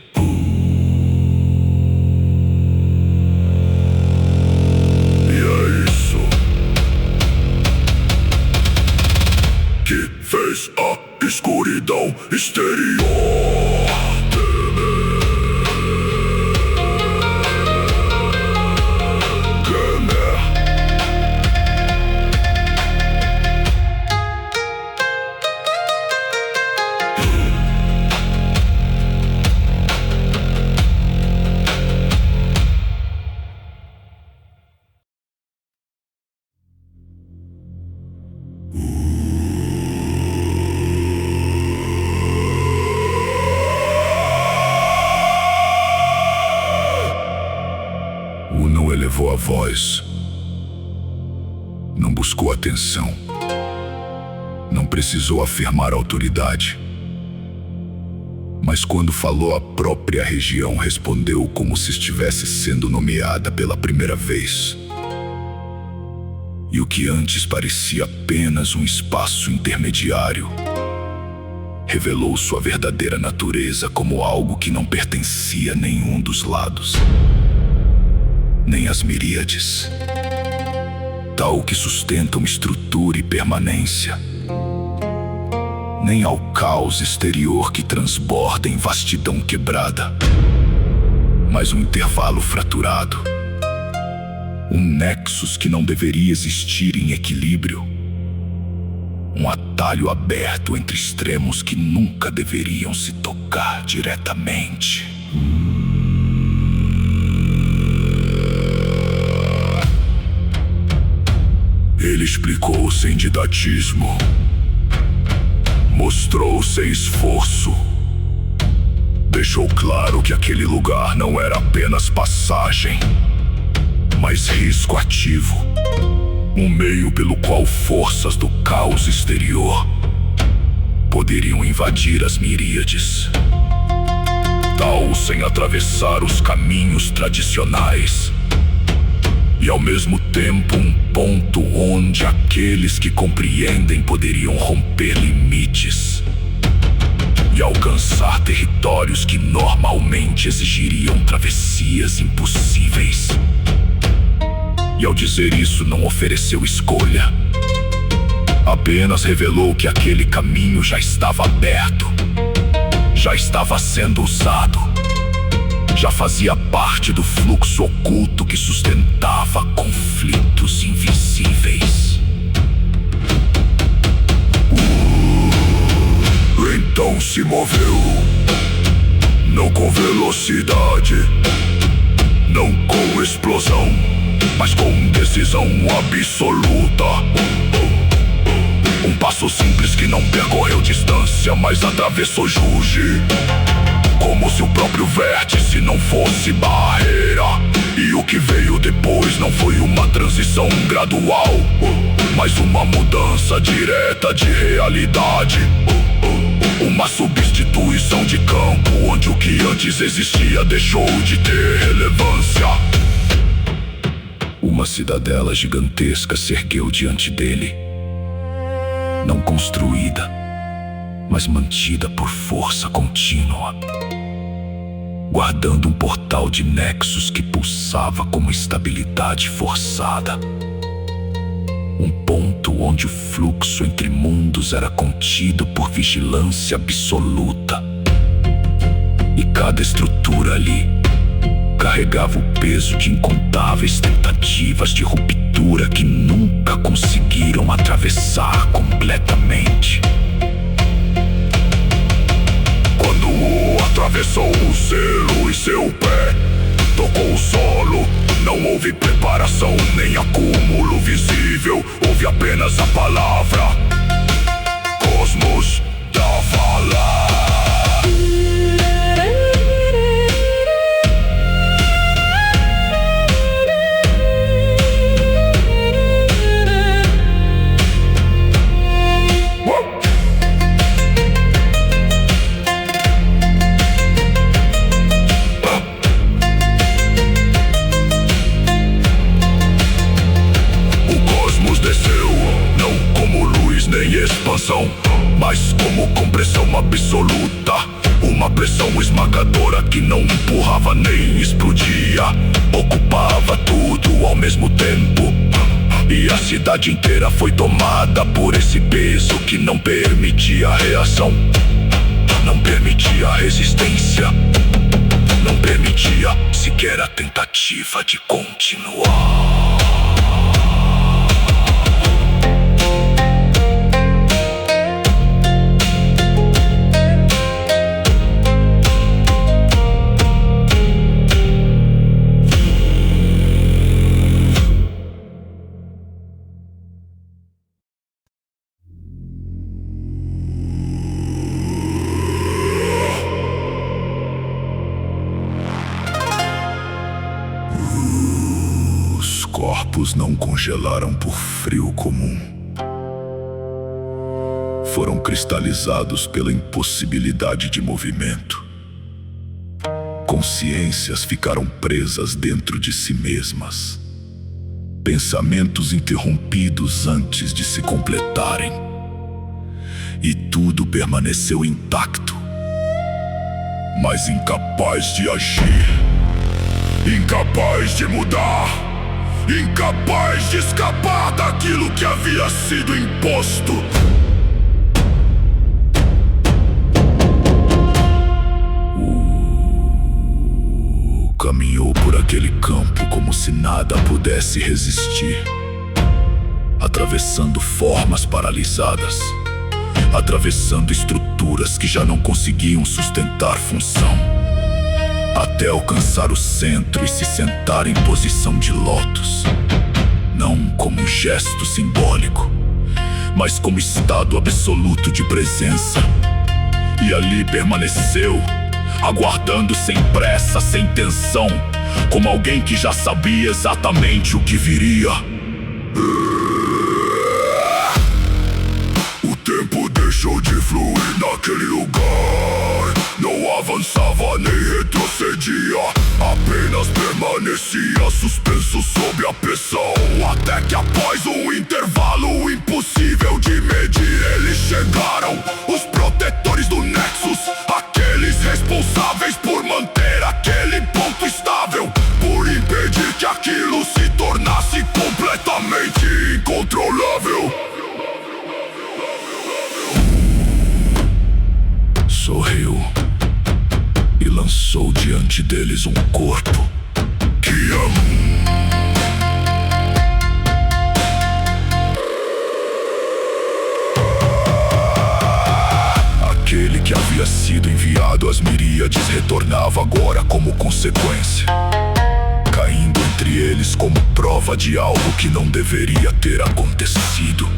Que fez a escuridão exterior temer. Não elevou a voz, não buscou atenção, não precisou afirmar autoridade. Mas quando falou, a própria região respondeu como se estivesse sendo nomeada pela primeira vez. E o que antes parecia apenas um espaço intermediário revelou sua verdadeira natureza como algo que não pertencia a nenhum dos lados, nem as miríades, tal que sustentam estrutura e permanência, nem ao caos exterior que transborda em vastidão quebrada, mas um intervalo fraturado, um nexus que não deveria existir em equilíbrio, um atalho aberto entre extremos que nunca deveriam se tocar diretamente. Ele explicou sem didatismo, mostrou sem esforço, deixou claro que aquele lugar não era apenas passagem, mas risco ativo, um meio pelo qual forças do caos exterior poderiam invadir as miríades, tal sem atravessar os caminhos tradicionais. E ao mesmo tempo um ponto onde aqueles que compreendem poderiam romper limites e alcançar territórios que normalmente exigiriam travessias impossíveis. E ao dizer isso, não ofereceu escolha, apenas revelou que aquele caminho já estava aberto, já estava sendo usado, já fazia parte do fluxo oculto que sustentava conflitos invisíveis. Então se moveu, Não com velocidade, não com explosão, mas com decisão absoluta. Um passo simples que não percorreu distância, mas atravessou Juji, como se o próprio vértice não fosse barreira. E o que veio depois não foi uma transição gradual, mas uma mudança direta de realidade. Uma substituição de campo, onde o que antes existia deixou de ter relevância. Uma cidadela gigantesca se ergueu diante dele, não construída, mas mantida por força contínua, guardando um portal de nexos que pulsava como estabilidade forçada. Um ponto onde o fluxo entre mundos era contido por vigilância absoluta. E cada estrutura ali carregava o peso de incontáveis tentativas de ruptura que nunca conseguiram atravessar completamente. Quando atravessou o selo em seu pé, tocou o solo, não houve preparação nem acúmulo visível, houve apenas a palavra Cosmos da Vala. Mas como compressão absoluta, uma pressão esmagadora que não empurrava nem explodia, ocupava tudo ao mesmo tempo. E a cidade inteira foi tomada por esse peso que não permitia reação, não permitia resistência, não permitia sequer a tentativa de continuar. Os corpos não congelaram por frio comum. Foram cristalizados pela impossibilidade de movimento. Consciências ficaram presas dentro de si mesmas. Pensamentos interrompidos antes de se completarem. E tudo permaneceu intacto, mas incapaz de agir, incapaz de mudar, incapaz de escapar daquilo que havia sido imposto. Caminhou por aquele campo como se nada pudesse resistir, atravessando formas paralisadas, atravessando estruturas que já não conseguiam sustentar função, até alcançar o centro e se sentar em posição de lótus, não como um gesto simbólico, mas como estado absoluto de presença. E ali permaneceu, aguardando sem pressa, sem tensão, como alguém que já sabia exatamente o que viria. O tempo deixou de fluir naquele lugar. Não avançava nem retrocedia, apenas permanecia suspenso sob a pressão. Até que após um intervalo impossível de medir, eles chegaram, os protetores do Nexus, aqueles responsáveis por manter aquele ponto estável, por impedir que aquilo se tornasse completamente incontrolável. Sorriu e lançou diante deles um corpo que amo. Aquele que havia sido enviado passado, as miríades retornavam agora como consequência, caindo entre eles como prova de algo que não deveria ter acontecido.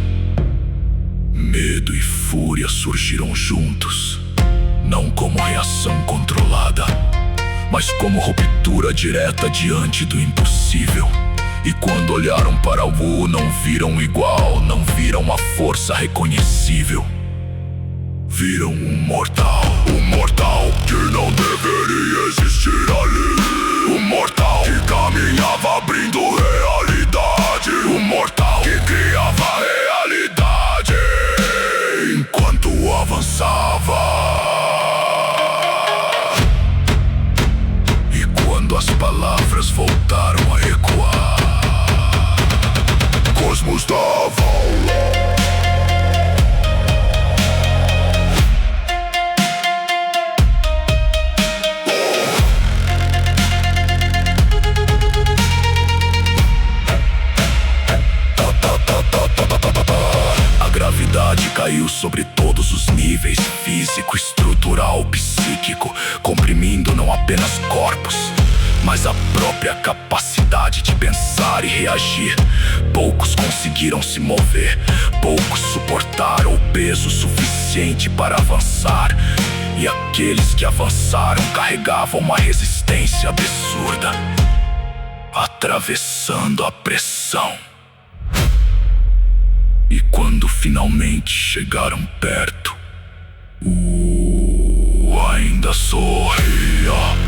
Medo e fúria surgiram juntos, não como reação controlada, mas como ruptura direta diante do impossível. E quando olharam para o Wu, não viram igual, não viram a força reconhecível. Viram um mortal que não deveria existir ali. Um mortal que caminhava abrindo realidade. Um mortal que criava realidade enquanto avançava. E quando as palavras voltaram a ecoar, Cosmos da Vala. A gravidade caiu sobre todos os níveis: físico, estrutural, psíquico, comprimindo não apenas corpos, mas a própria capacidade de pensar e reagir. Poucos conseguiram se mover, poucos suportaram o peso suficiente para avançar. E aqueles que avançaram carregavam uma resistência absurda, atravessando a pressão. E quando finalmente chegaram perto, ainda sorria.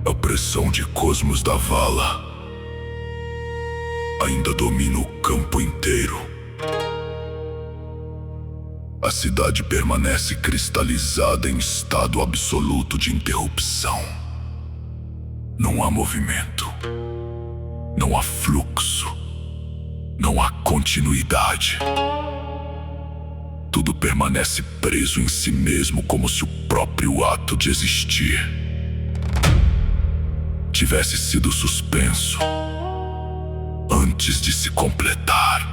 A pressão de Cosmos da Vala ainda domina o campo inteiro. A cidade permanece cristalizada em estado absoluto de interrupção. Não há movimento, não há fluxo, não há continuidade. Tudo permanece preso em si mesmo, como se o próprio ato de existir tivesse sido suspenso antes de se completar.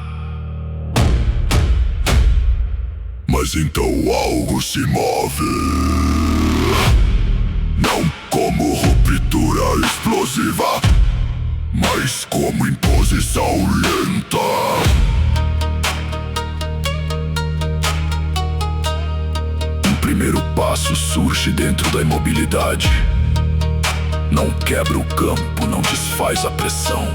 Mas então algo se move, não como ruptura explosiva, mas como imposição lenta. Um primeiro passo surge dentro da imobilidade. Não quebra o campo, não desfaz a pressão,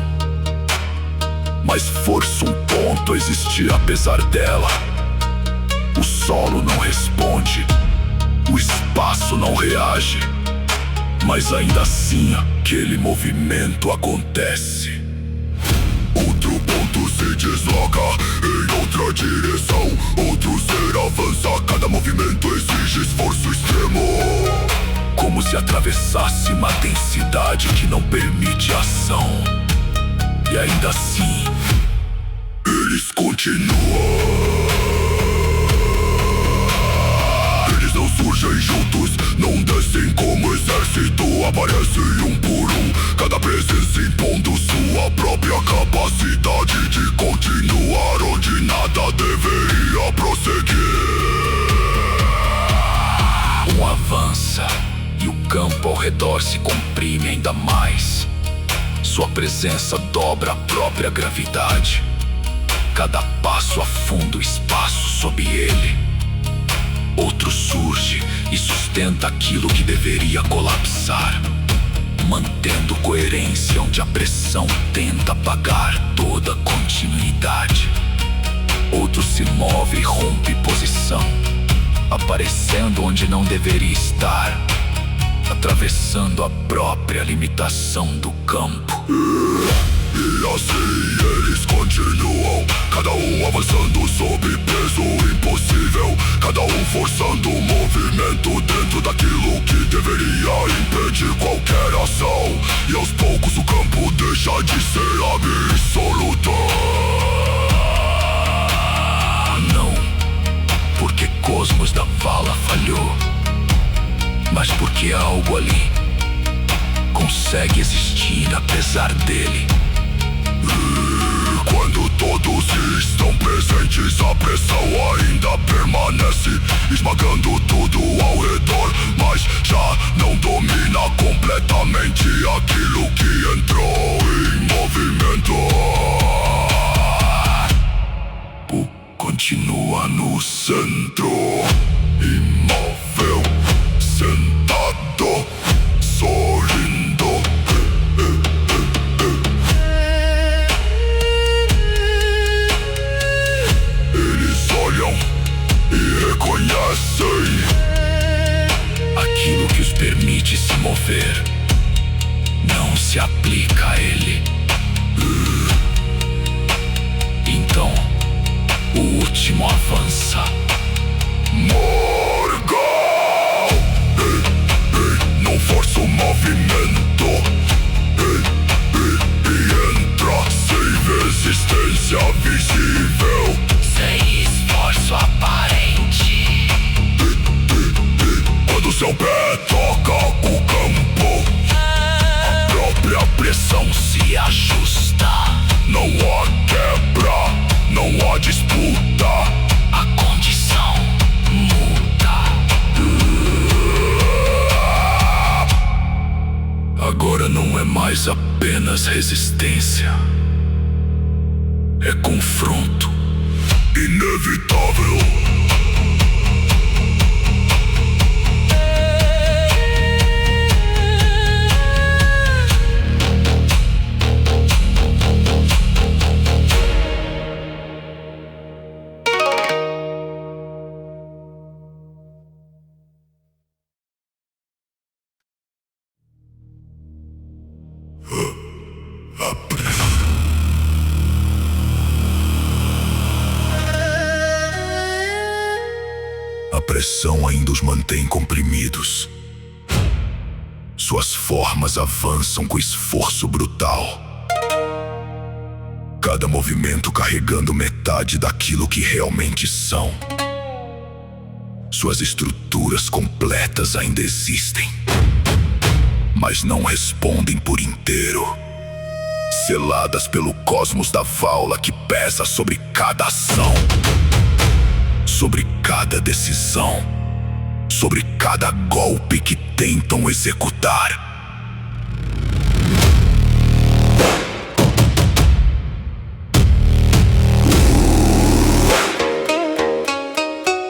mas força um ponto a existir apesar dela. O solo não responde, o espaço não reage, mas ainda assim aquele movimento acontece. Outro ponto se desloca em outra direção, outro ser avança, cada movimento exige esforço extremo, como se atravessasse uma densidade que não permite ação. E ainda assim, eles continuam. Eles não surgem juntos, não descem como exército, aparecem um por um, cada presença impondo sua própria capacidade de continuar onde nada deveria prosseguir. Um avança e o campo ao redor se comprime ainda mais. Sua presença dobra a própria gravidade. Cada passo afunda o espaço sob ele. Outro surge e sustenta aquilo que deveria colapsar, mantendo coerência onde a pressão tenta apagar toda continuidade. Outro se move e rompe posição, aparecendo onde não deveria estar, atravessando a própria limitação do campo. E assim eles continuam, cada um avançando sob peso impossível, cada um forçando o movimento dentro daquilo que deveria impedir qualquer ação. E aos poucos o campo deixa de ser absoluto. Não porque Cosmos da Vala falhou, mas porque algo ali consegue existir apesar dele. Quando todos estão presentes, a pressão ainda permanece, esmagando tudo ao redor, mas já não domina completamente aquilo que entrou em movimento. O continua no centro, imóvel, sentado, sorrindo. E reconhecem aquilo que os permite se mover, não se aplica a ele. Então o último avança. Morgal! Não força o movimento, e entra sem resistência visível, sem esforço aparente. Quando seu pé toca o campo, a própria pressão se ajusta. Não há quebra, não há disputa, a condição muda. Agora não é mais apenas resistência, é confronto inevitável. A pressão ainda os mantém comprimidos. Suas formas avançam com esforço brutal, cada movimento carregando metade daquilo que realmente são. Suas estruturas completas ainda existem, mas não respondem por inteiro, seladas pelo cosmos da Vala que pesa sobre cada ação, sobre cada decisão, sobre cada golpe que tentam executar.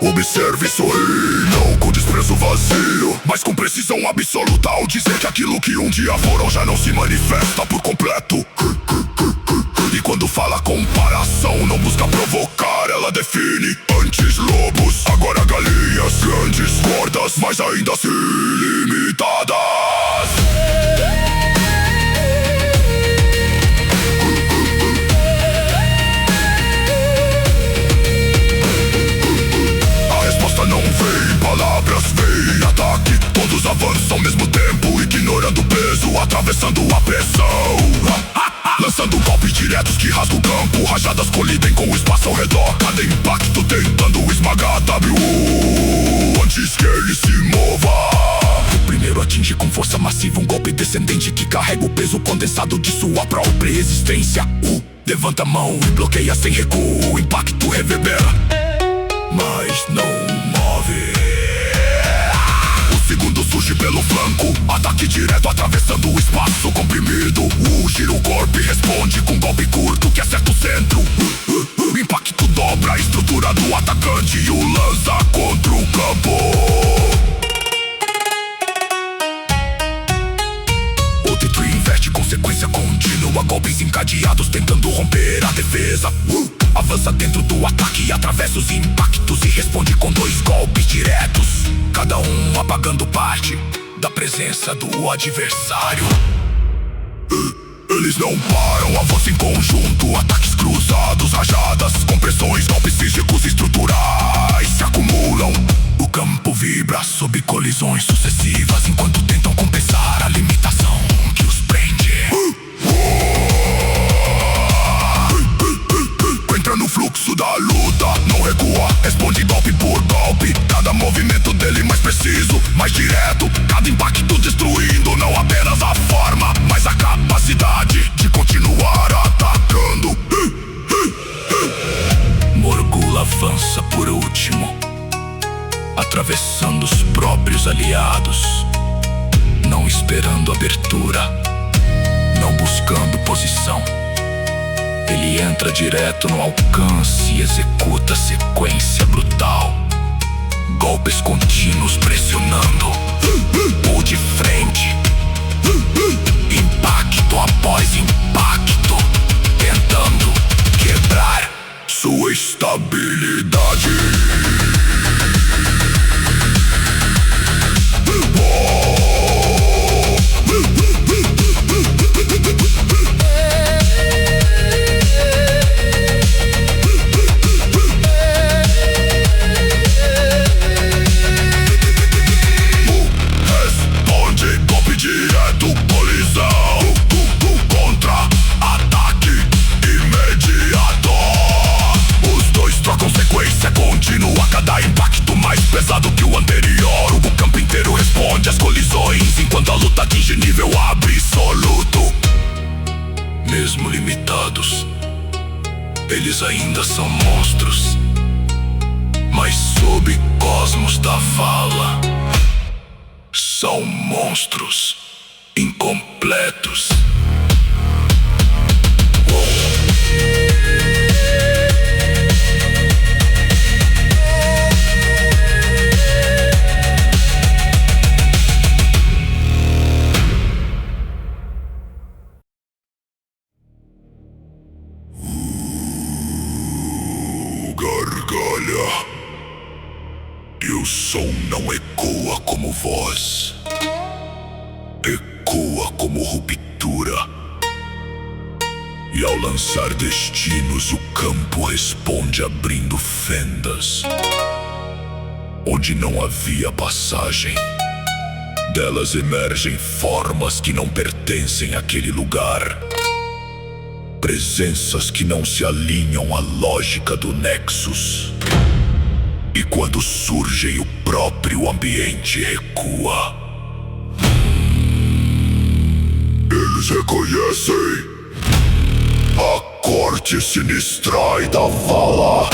Observe e sorri, não com desprezo vazio, mas com precisão absoluta, ao dizer que aquilo que um dia foram já não se manifesta por completo. E quando fala comparação, não busca provocar, ela define. Antes lobos, agora galinhas, grandes, gordas, mas ainda assim limitadas. Não vem palavras, vem ataque. Todos avançam ao mesmo tempo, ignorando o peso, atravessando a pressão, lançando golpes diretos que rasgam o campo. Rajadas colidem com o espaço ao redor, cada impacto tentando esmagar W antes que ele se mova. O primeiro atinge com força massiva um golpe descendente que carrega o peso condensado de sua própria existência. Levanta a mão e bloqueia sem recuo, o impacto reverbera, mas não move. O segundo surge pelo flanco, ataque direto atravessando o espaço comprimido. Gira o corpo e responde com golpe curto que acerta o centro. O impacto dobra a estrutura do atacante e o lança contra o campo. O T3 investe com sequência contínua, golpes encadeados tentando romper a defesa. Avança dentro do ataque e atravessa os impactos e responde com 2 golpes diretos, cada um apagando parte da presença do adversário. Eles não param, avançam em conjunto, ataques cruzados, rajadas, compressões, golpes físicos colisões sucessivas enquanto tentam compensar a limitação que os prende. Entra no fluxo da luta, não recua, responde golpe por golpe. Cada movimento dele mais preciso, mais direto. Cada impacto destruindo não apenas a forma, mas a capacidade de continuar atacando. Morgul avança por último, atravessando os próprios aliados, não esperando abertura, não buscando posição. Ele entra direto no alcance e executa sequência brutal. Golpes contínuos pressionando, ou de frente, impacto após impacto, tentando quebrar sua estabilidade. Continua cada impacto mais pesado que o anterior. O campo inteiro responde às colisões enquanto a luta atinge nível absoluto. Mesmo limitados, eles ainda são monstros, mas sob cosmos da vala, são monstros incompletos. Gargalha, e o som não ecoa como voz, ecoa como ruptura. E ao lançar destinos, o campo responde abrindo fendas onde não havia passagem. Delas emergem formas que não pertencem àquele lugar, presenças que não se alinham à lógica do Nexus. E quando surgem, o próprio ambiente recua. Eles reconhecem a corte sinistra da vala.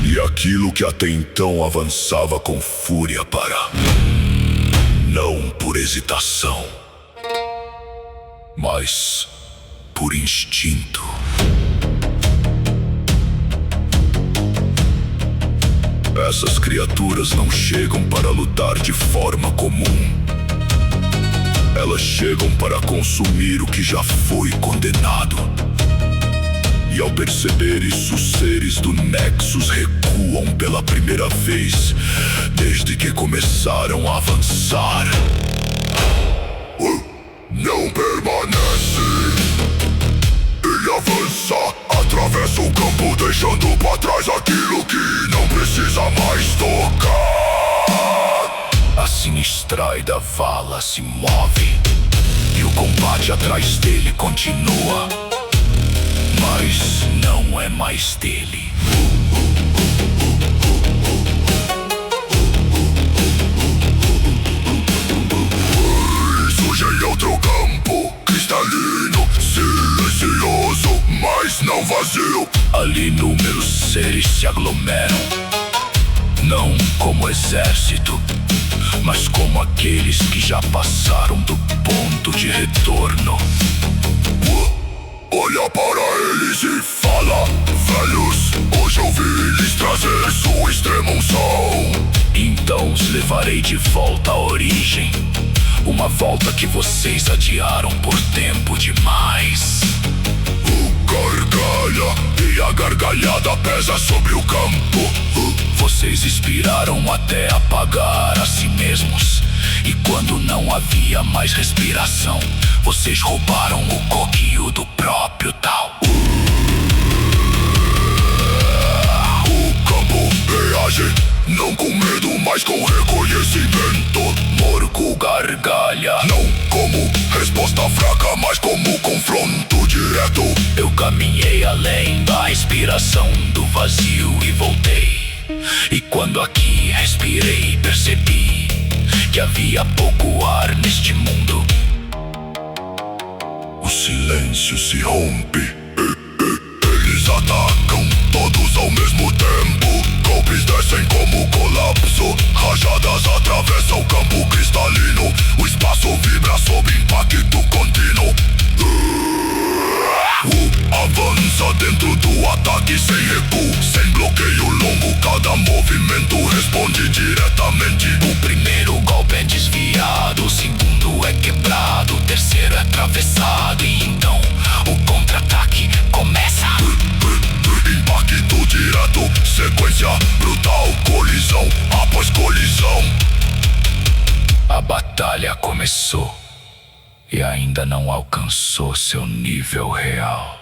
E aquilo que até então avançava com fúria para, não por hesitação, mas por instinto. Essas criaturas não chegam para lutar de forma comum. Elas chegam para consumir o que já foi condenado. E ao perceber isso, os seres do Nexus recuam pela primeira vez desde que começaram a avançar. Não permanece. Ele avança, atravessa o campo, deixando para trás aquilo que não precisa mais tocar. A sinistraida vala se move e o combate atrás dele continua, mas não é mais dele. Surge em outro campo, cristalino, silencioso, mas não vazio. Ali inúmeros seres se aglomeram, não como exército, mas como aqueles que já passaram do ponto de retorno. Olha para eles e fala: velhos, hoje eu vim lhes trazer sua extrema unção. Então os levarei de volta à origem, uma volta que vocês adiaram por tempo demais. O gargalha e a gargalhada pesa sobre o campo. Vocês inspiraram até apagar a si mesmos, e quando não havia mais respiração, vocês roubaram o coquinho do próprio tal. O campo reage, não com medo mas com reconhecimento. Morgo gargalha, não como resposta fraca, mas como confronto direto. Eu caminhei além da inspiração do vazio e voltei. E quando aqui respirei, percebi que havia pouco ar neste mundo. O silêncio se rompe. Eles atacam todos ao mesmo tempo. Golpes descem como colapso. Rajadas atravessam o campo cristalino. O espaço vibra sob impacto contínuo. Avança dentro do ataque sem recuo, sem bloqueio longo. Cada movimento responde diretamente. O primeiro golpe é desviado, o segundo é quebrado, o terceiro é atravessado. E então o contra-ataque começa. Impacto direto, sequência brutal, colisão após colisão. A batalha começou e ainda não alcançou seu nível real.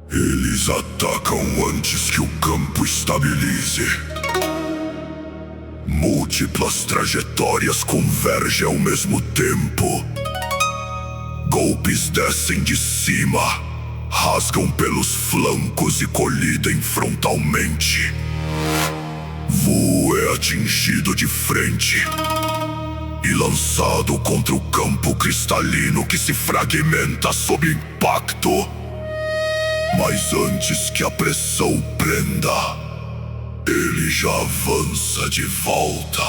Eles atacam antes que o campo estabilize. Múltiplas trajetórias convergem ao mesmo tempo. Golpes descem de cima, rasgam pelos flancos e colidem frontalmente. Wu é atingido de frente e lançado contra o campo cristalino que se fragmenta sob impacto. Mas antes que a pressão prenda, ele já avança de volta.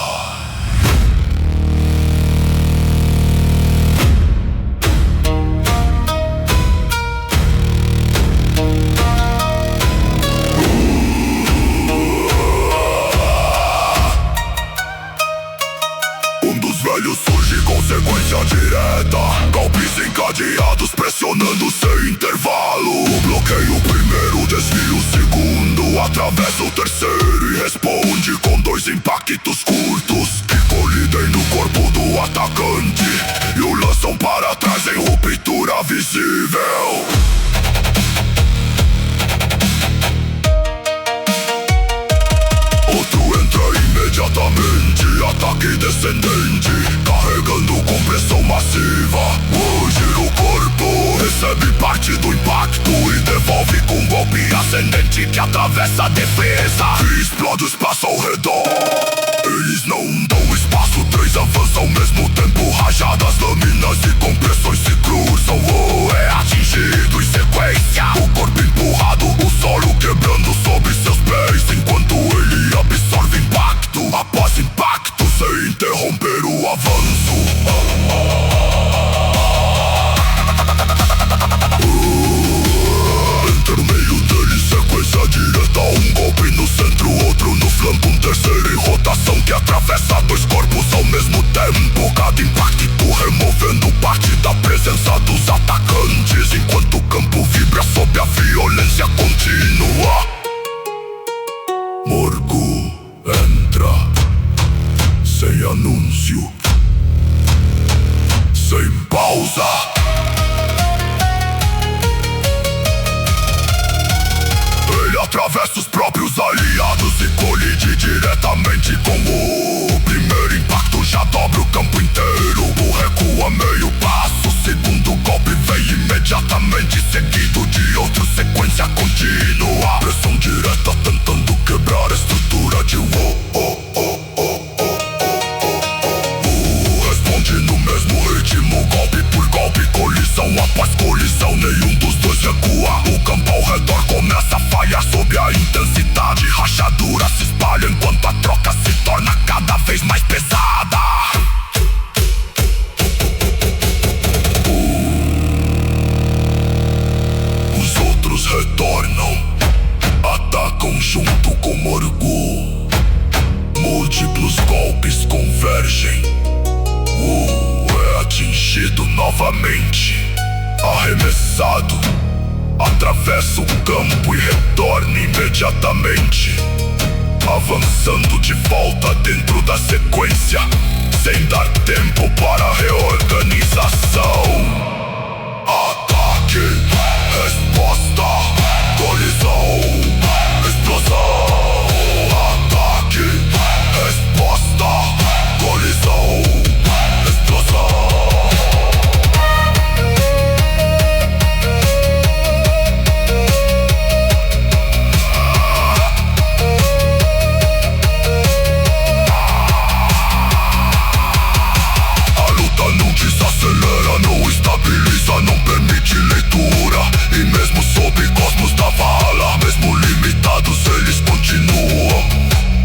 Um dos velhos surge com sequência direta. Golpes encadeados pressionando sem intervalo. O bloqueio primeiro, desvia o segundo, atravessa o terceiro e responde com dois impactos curtos que colidem no corpo do atacante e o lançam para trás em ruptura visível. Outro entra imediatamente, ataque descendente, carregando compressão massiva. Gira o corpo, recebe parte do impacto e devolve com um golpe ascendente que atravessa a defesa e explode o espaço ao redor. Eles não dão espaço, três avançam ao mesmo tempo. Rajadas, lâminas e compressões se cruzam. É atingido em sequência, o corpo empurrado, o solo quebrando sobre seus pés, enquanto ele absorve impacto após impacto, sem interromper o avanço. Entra no meio deles, sequência direta. Um golpe no centro, outro no flanco, um terceiro em rotação que atravessa dois corpos ao mesmo tempo. Cada impacto removendo parte da presença dos atacantes, enquanto o campo vibra sob a violência contínua. Morgo entra sem anúncio, sem pausa. Ele atravessa os próprios aliados e colide diretamente com o primeiro impacto. Já dobra o campo inteiro, o recuo a meio passo. O segundo golpe vem imediatamente seguido de outro, sequência contínua. Pressão direta tentando quebrar a estrutura de responde no mesmo ritmo, golpe por golpe, colisão após colisão. Nenhum dos dois recua, o campo ao redor começa a falhar sob a intensidade. Rachadura se espalha enquanto a troca se torna cada vez mais pesada. Os outros retornam, atacam junto com Morgo. Múltiplos golpes convergem. É atingido novamente, arremessado Atravessa o campo e retorna imediatamente, avançando de volta dentro da sequência, sem dar tempo para reorganização. Ataque, resposta, colisão, explosão. Ataque, resposta, colisão, explosão. Desacelera, não estabiliza, não permite leitura. E mesmo sob cosmos da vala, mesmo limitados, eles continuam.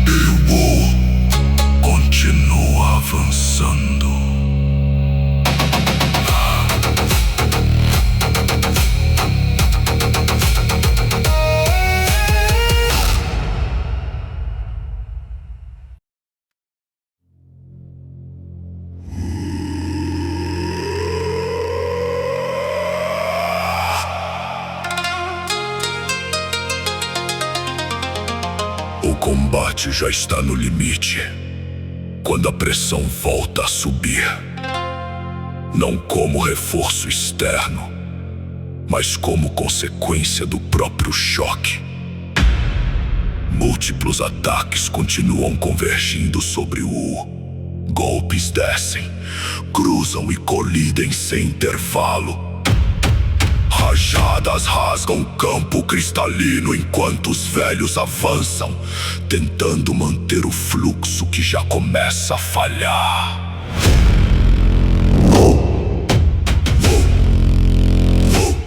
E o continua avançando. O combate já está no limite, quando a pressão volta a subir. Não como reforço externo, mas como consequência do próprio choque. Múltiplos ataques continuam convergindo sobre o... Golpes descem, cruzam e colidem sem intervalo. Rajadas rasgam o campo cristalino enquanto os velhos avançam, tentando manter o fluxo que já começa a falhar.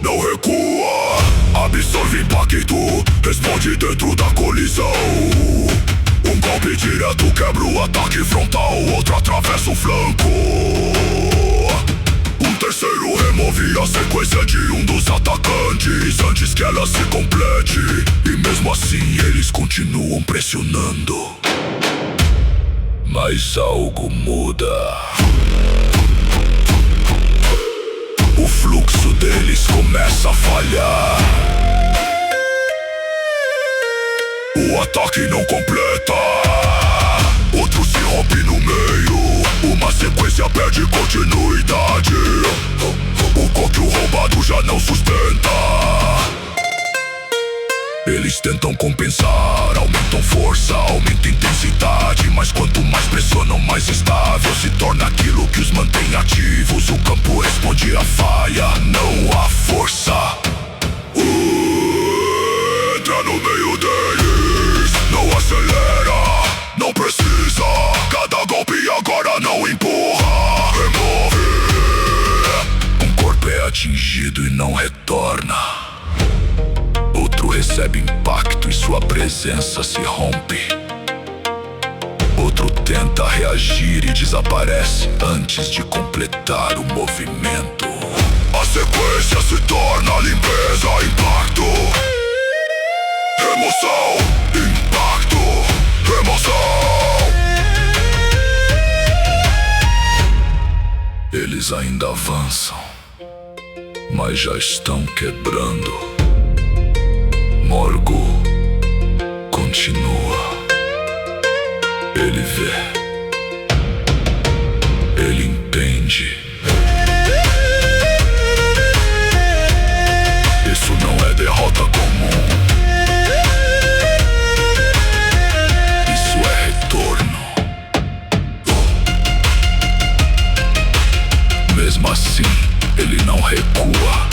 Não recua, absorve impacto, responde dentro da colisão. Um golpe direto quebra o ataque frontal, outro atravessa o flanco. Um terceiro remove a sequência de um dos atacantes antes que ela se complete. E mesmo assim eles continuam pressionando. Mas algo muda. O fluxo deles começa a falhar. O ataque não completa, outro se rompe no meio. Uma sequência perde continuidade. O controle roubado já não sustenta. Eles tentam compensar, aumentam força, aumentam intensidade. Mas quanto mais pressionam, mais estável se torna aquilo que os mantém ativos. O campo responde à falha, não à força. Entra no meio deles, não acelera, não precisa. Cada golpe agora não empurra, remove. Um corpo é atingido e não retorna. Outro recebe impacto e sua presença se rompe. Outro tenta reagir e desaparece antes de completar o movimento. A sequência se torna limpeza, impacto, remoção, impacto, remoção. Eles ainda avançam, mas já estão quebrando. Morgul continua. Ele vê, ele entende. Isso não é derrota comum. Isso é retorno. Mesmo assim, ele não recua.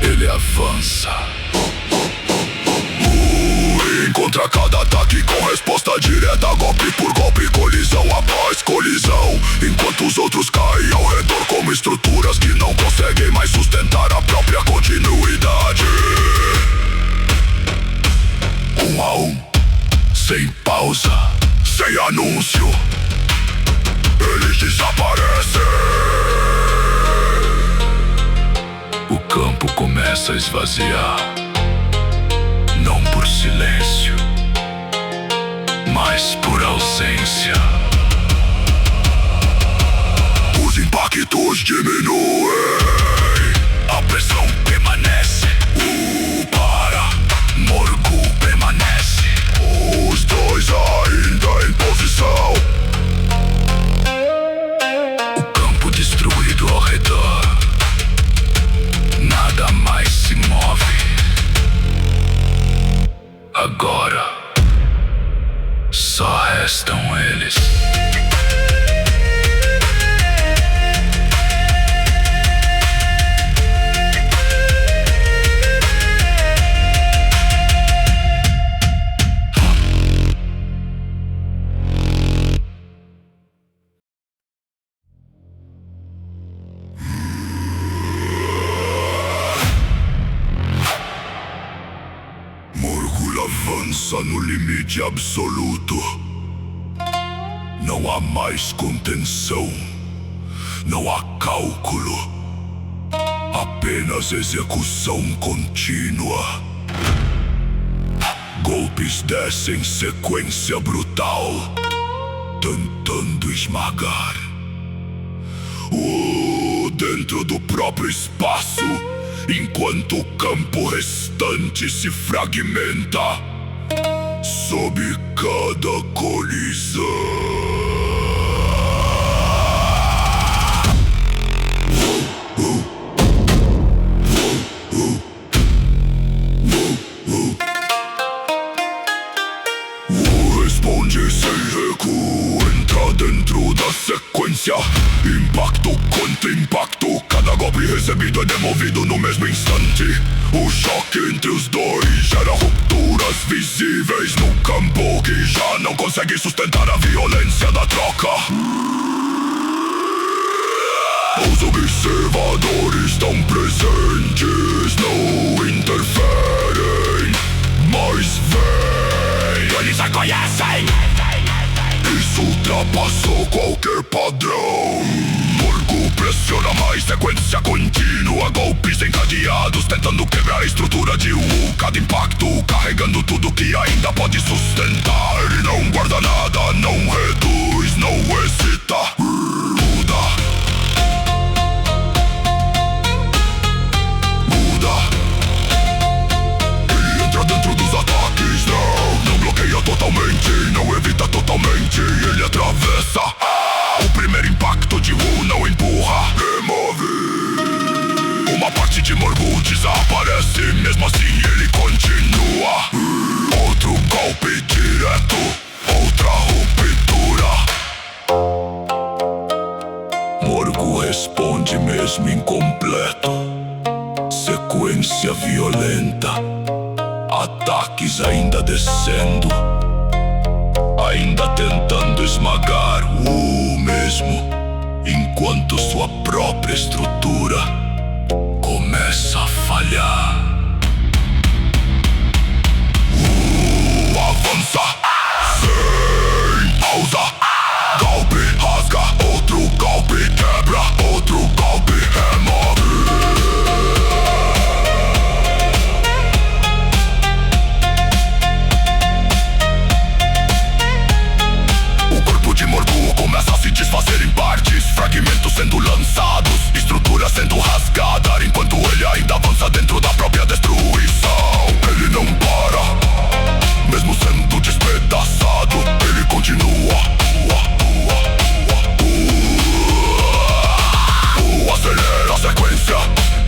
Ele avança. Contra cada ataque com resposta direta, golpe por golpe, colisão após colisão. Enquanto os outros caem ao redor como estruturas que não conseguem mais sustentar a própria continuidade. Um a um, sem pausa, sem anúncio, eles desaparecem. O campo começa a esvaziar. Não por silêncio, mas por ausência. Os impactos diminuem. força no limite absoluto. Não há mais contenção, não há cálculo, apenas execução contínua. Golpes descem em sequência brutal, tentando esmagar dentro do próprio espaço, enquanto o campo restante se fragmenta sob cada colisão. Responde sem recuo, entra dentro da sequência. Impacto contra impacto, cada golpe recebido é demovido no mesmo instante. O choque entre os dois gera rupturas visíveis no campo, que já não consegue sustentar a violência da troca. Os observadores estão presentes, não interferem, mas veem. Eles reconhecem. Isso ultrapassou qualquer padrão. Morgo pressiona mais, sequência contínua, golpes encadeados tentando quebrar a estrutura de cada impacto, carregando tudo que ainda pode sustentar. Não guarda nada, não reduz, não hesita, muda. Ele entra dentro dos ataques, não bloqueia totalmente, não evita totalmente, ele atravessa. O primeiro impacto de Wu não empurra, remove. Uma parte de Morgul desaparece, mesmo assim ele continua. Outro golpe direto, outra ruptura. Morgul responde mesmo incompleto. Sequência violenta, ataques ainda descendo, ainda tentando esmagar o mesmo, enquanto sua própria estrutura começa a falhar. Avança sem pausa. Golpe rasga, outro golpe quebra, outro golpe remove. Começa a se desfazer em partes, fragmentos sendo lançados, estrutura sendo rasgada, enquanto ele ainda avança dentro da própria destruição. Ele não para, mesmo sendo despedaçado, ele continua. Acelera a sequência,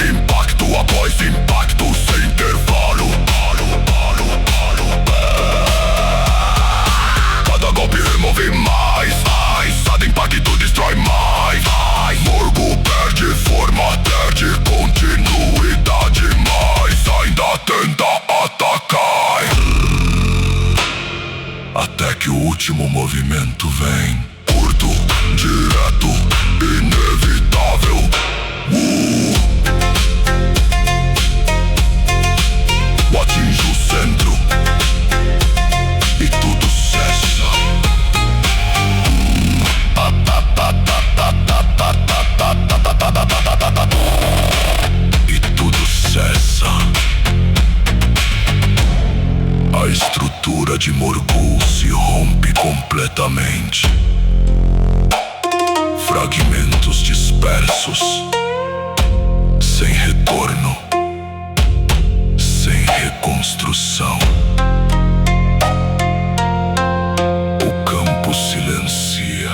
impacto após impacto, sem intervalo. Cada golpe remove mais, cada impacto destrói mais. Morgul perde forma, perde continuidade, mas ainda tenta atacar. Até que o último movimento vem, curto, direto, inevitável. Atinge o centro e tudo cessa. E tudo cessa. A estrutura de Morgul se rompe completamente. Fragmentos dispersos, sem retorno, sem reconstrução. O campo silencia.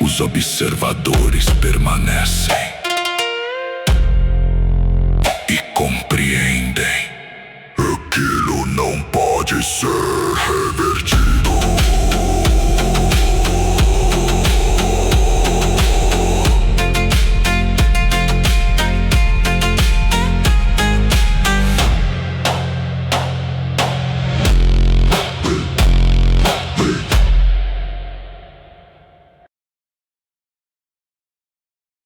Os observadores permanecem e compreendem. Aquilo não pode ser.